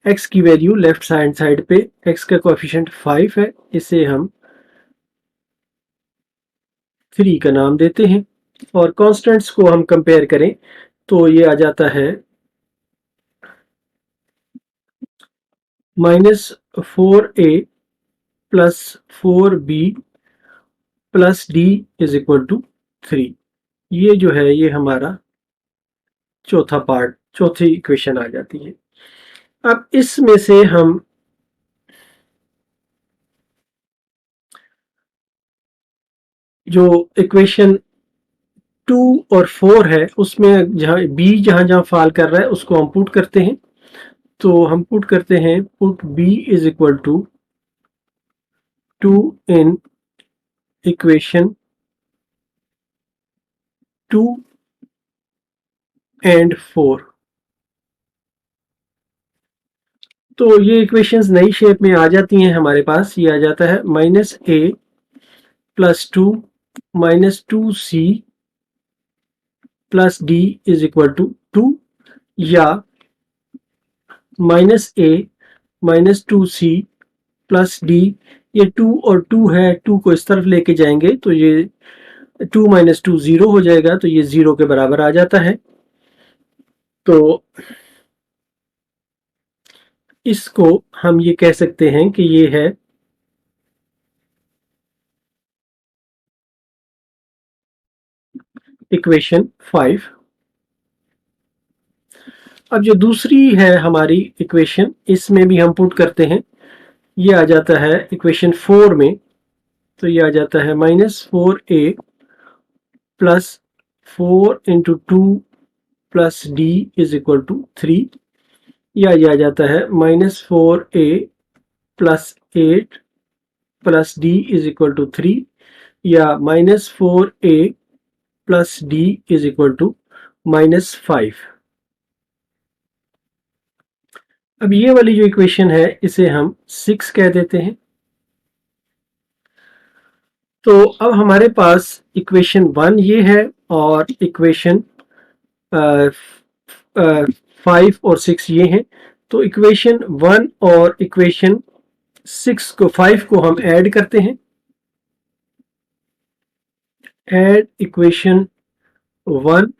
x की वैल्यू लेफ्ट हैंड साइड पे, x का कोएफिशिएंट 5 है, इसे हम 3 का नाम देते हैं। और कांस्टेंट्स को हम कंपेयर करें तो ये आ जाता है -4a plus 4b plus d is equal to 3। ये जो है ये हमारा चौथी इक्वेशन आ जाती है। अब इसमें से हम जो इक्वेशन 2 और 4 है उसमें जहाँ b जहाँ फॉल कर रहा है उसको हम पुट करते हैं। तो हम पुट करते हैं, put b is equal to 2 in equation 2 and 4। तो ये इक्वेशंस नई शेप में आ जाती हैं हमारे पास। ये आ जाता है -a plus 2 minus 2c plus d is equal to 2, या -a minus 2c plus d, ये 2 और 2 है, 2 को इस तरफ लेके जाएंगे तो ये 2 माइनस 2 0 हो जाएगा, तो ये 0 के बराबर आ जाता है। तो इसको हम ये कह सकते हैं कि ये है इक्वेशन 5। अब जो दूसरी है हमारी इक्वेशन, इसमें भी हम पुट करते हैं, ये आ जाता है इक्वेशन 4 में। तो ये आ जाता है -4a plus 4 into 2 plus d is equal to 3, या ये आ जाता है -4a plus 8 plus d is equal to 3, या -4a plus d is equal to -5। अब ये वाली जो इक्वेशन है इसे हम 6 कह देते हैं। तो अब हमारे पास इक्वेशन 1 ये है और इक्वेशन 5 और 6 ये हैं। तो इक्वेशन 1 और इक्वेशन 6 को 5 को हम ऐड करते हैं। Add equation 1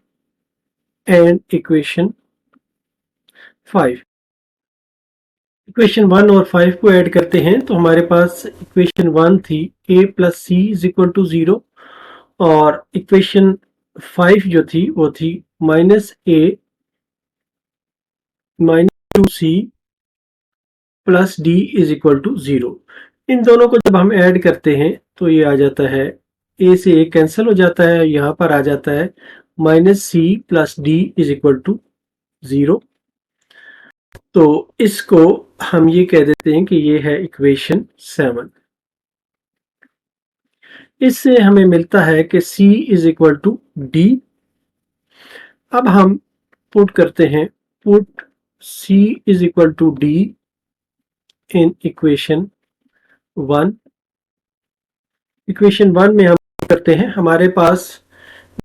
and equation 5। Equation 1 और 5 को ऐड करते हैं तो हमारे पास इक्वेशन 1 थी a plus c is equal to 0, और इक्वेशन 5 जो थी वो थी -a minus 2c plus d is equal to 0। इन दोनों को जब हम ऐड करते हैं तो ये आ जाता है, a से a कैंसिल हो जाता है, यहाँ पर आ जाता है -c plus d is equal to 0। तो इसको हम ये कह देते हैं कि ये है इक्वेशन 7। इससे हमें मिलता है कि c is equal to d। अब हम पुट करते हैं, put c is equal to d in equation 1। Equation 1 में हम करते हैं, हमारे पास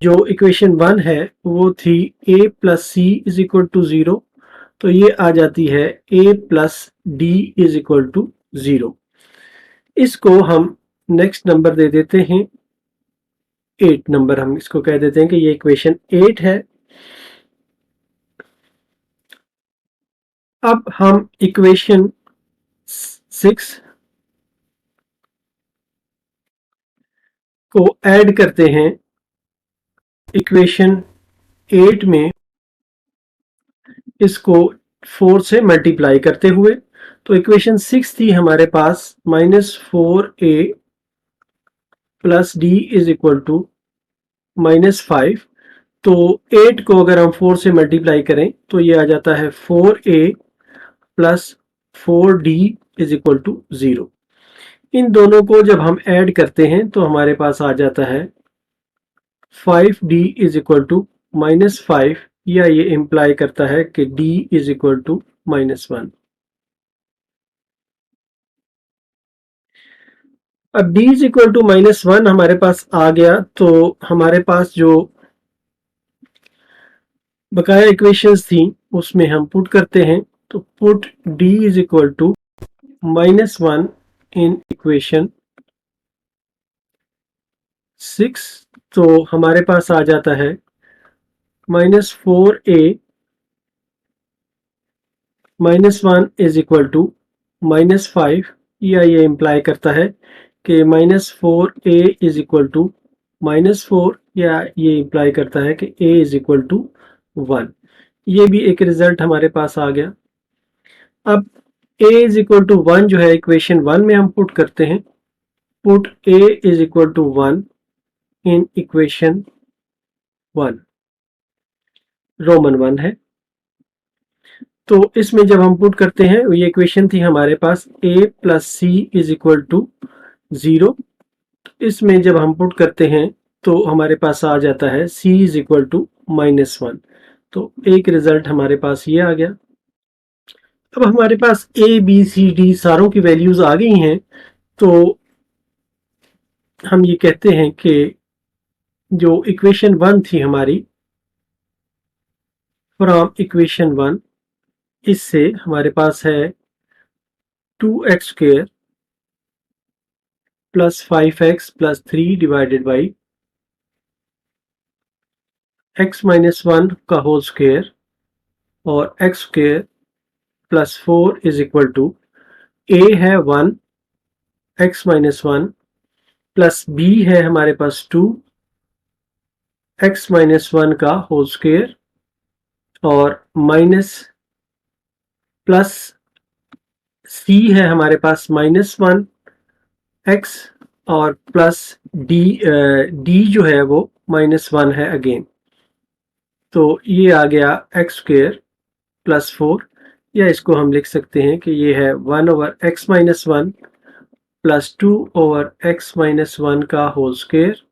जो इक्वेशन 1 है वो थी a plus c is equal to 0, तो ये आ जाती है a plus d is equal to 0। इसको हम नेक्स्ट नंबर दे देते हैं 8 नंबर, हम इसको कह देते हैं कि ये इक्वेशन 8 है। अब हम इक्वेशन 6 को ऐड करते हैं इक्वेशन 8 में, इसको 4 से मल्टीप्लाई करते हुए। तो इक्वेशन 6 थी हमारे पास -4a plus d is equal to -5। तो 8 को अगर हम 4 से मल्टीप्लाई करें तो ये आ जाता है 4a plus 4d is equal to 0। इन दोनों को जब हम ऐड करते हैं तो हमारे पास आ जाता है 5d इज इक्वल टू -5, या ये इंप्लाई करता है कि d इज इक्वल टू -1। अब d इज इक्वल टू -1 हमारे पास आ गया, तो हमारे पास जो बकाया इक्वेशंस थी उसमें हम पुट करते हैं। तो put d is equal to -1 in equation 6, तो हमारे पास आ जाता है -4a -1 इज इक्वल टू -5, या ये इंप्लाई करता है कि -4a इज इक्वल टू -4, या ये इंप्लाई करता है कि a इज इक्वल टू 1। ये भी एक रिजल्ट हमारे पास आ गया। अब a इज इक्वल टू 1 जो है इक्वेशन 1 में हम पुट करते हैं। Put a is equal to 1 in equation 1, roman 1 है। तो इसमें जब हम पुट करते हैं, ये इक्वेशन थी हमारे पास a plus c is equal to 0। इसमें जब हम पुट करते हैं तो हमारे पास आ जाता है c इज इक्वल टू -1। तो एक रिजल्ट हमारे पास ये आ गया। अब हमारे पास a b c d सारों की वैल्यूज आ गई हैं, तो हम ये कहते हैं कि जो इक्वेशन 1 थी हमारी, फ्रॉम इक्वेशन 1, इससे हमारे पास है 2x² plus 5x plus 3 divided by x minus 1 का होल स्क्वायर और x² plus 4 is equal to a है 1 x माइनस 1 प्लस b है हमारे पास 2 x माइनस 1 का होल स्क्वायर और माइनस प्लस c है हमारे पास -1 x और प्लस d जो है वो -1 है अगेन। तो ये आ गया x² प्लस 4, या इसको हम लिख सकते हैं कि ये है 1 over x minus 1 plus 2 over x minus 1 का होल स्क्वायर,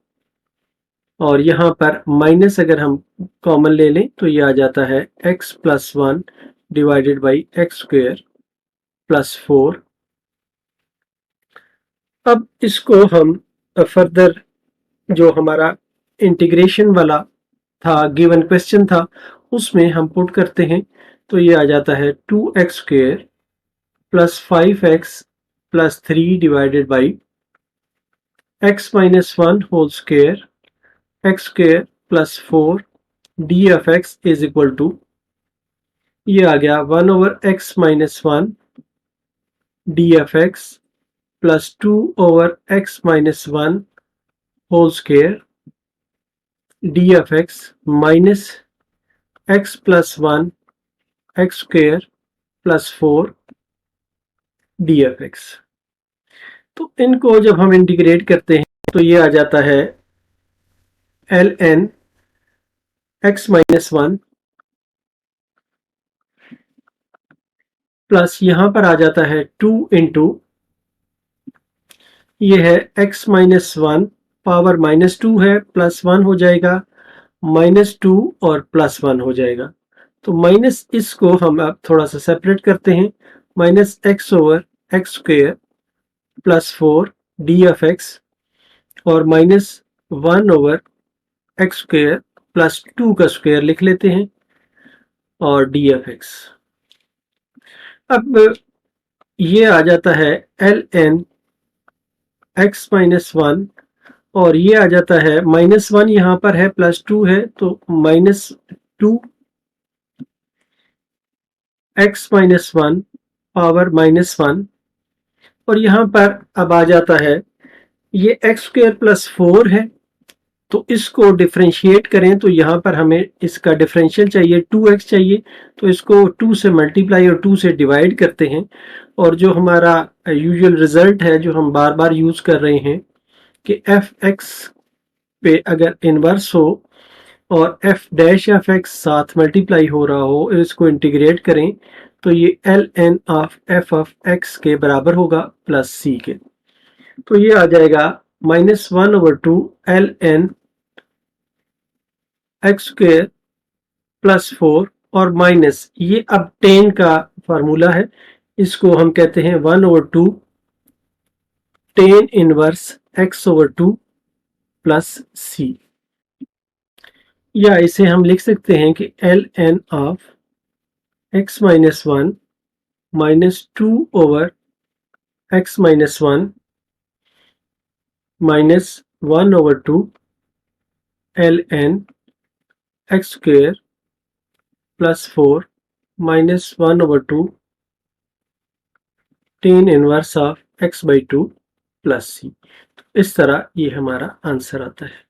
और यहाँ पर माइनस अगर हम कॉमन ले लें तो ये आ जाता है x plus 1 divided by x² plus 4। अब इसको हम फर्दर जो हमारा इंटीग्रेशन वाला था, गिवन क्वेश्चन था, उसमें हम पुट करते हैं। तो ये आ जाता है 2x² plus 5x plus 3 divided by x minus 1 whole square x² plus 4 d of x is equal to, ये आ गया 1 over x minus 1 d of x plus 2 over x minus 1 whole square d of x minus x plus 1 x² plus 4 d of x। तो इनको जब हम integrate करते हैं तो ये आ जाता है ln x माइनस 1 प्लस यहाँ पर आ जाता है 2 इंटू, ये है x माइनस 1 पावर -2 है, प्लस 1 हो जाएगा, -2 और प्लस 1 हो जाएगा। तो माइनस इसको हम अब थोड़ा सा सेपरेट करते हैं, minus x over x² plus 4 d of x और माइनस 1 ओवर x² प्लस 2 का स्क्वायर लिख लेते हैं और डी ऑफ x। अब ये आ जाता है ln x माइनस 1 और ये आ जाता है -1 यहाँ पर है, +2 है, तो -2 x माइनस 1 पावर -1, और यहाँ पर अब आ जाता है ये x² प्लस 4 है, तो इसको डिफरेंशिएट करें तो यहाँ पर हमें इसका डिफरेंशियल चाहिए, 2x चाहिए, तो इसको 2 से मल्टीप्लाई और 2 से डिवाइड करते हैं। और जो हमारा यूजुअल रिजल्ट है जो हम बार बार यूज कर रहे हैं कि f(x) पे अगर इनवर्स हो और f' ऑफ x साथ मल्टीप्लाई हो रहा हो, इसको इंटीग्रेट करें तो ये l n of f of x के बराबर होगा प्लस सी के। तो ये आ जाएगा -1/2 l n x square plus 4 और माइनस ये अब टेन का फार्मूला है, इसको हम कहते हैं 1/2 tan inverse x/2 plus c, या इसे हम लिख सकते हैं कि l n of x-1 -2/x-1 -1/2 l n x square plus 4 -1/2 tan inverse of x/2 plus c. इस तरह ये हमारा आंसर आता है।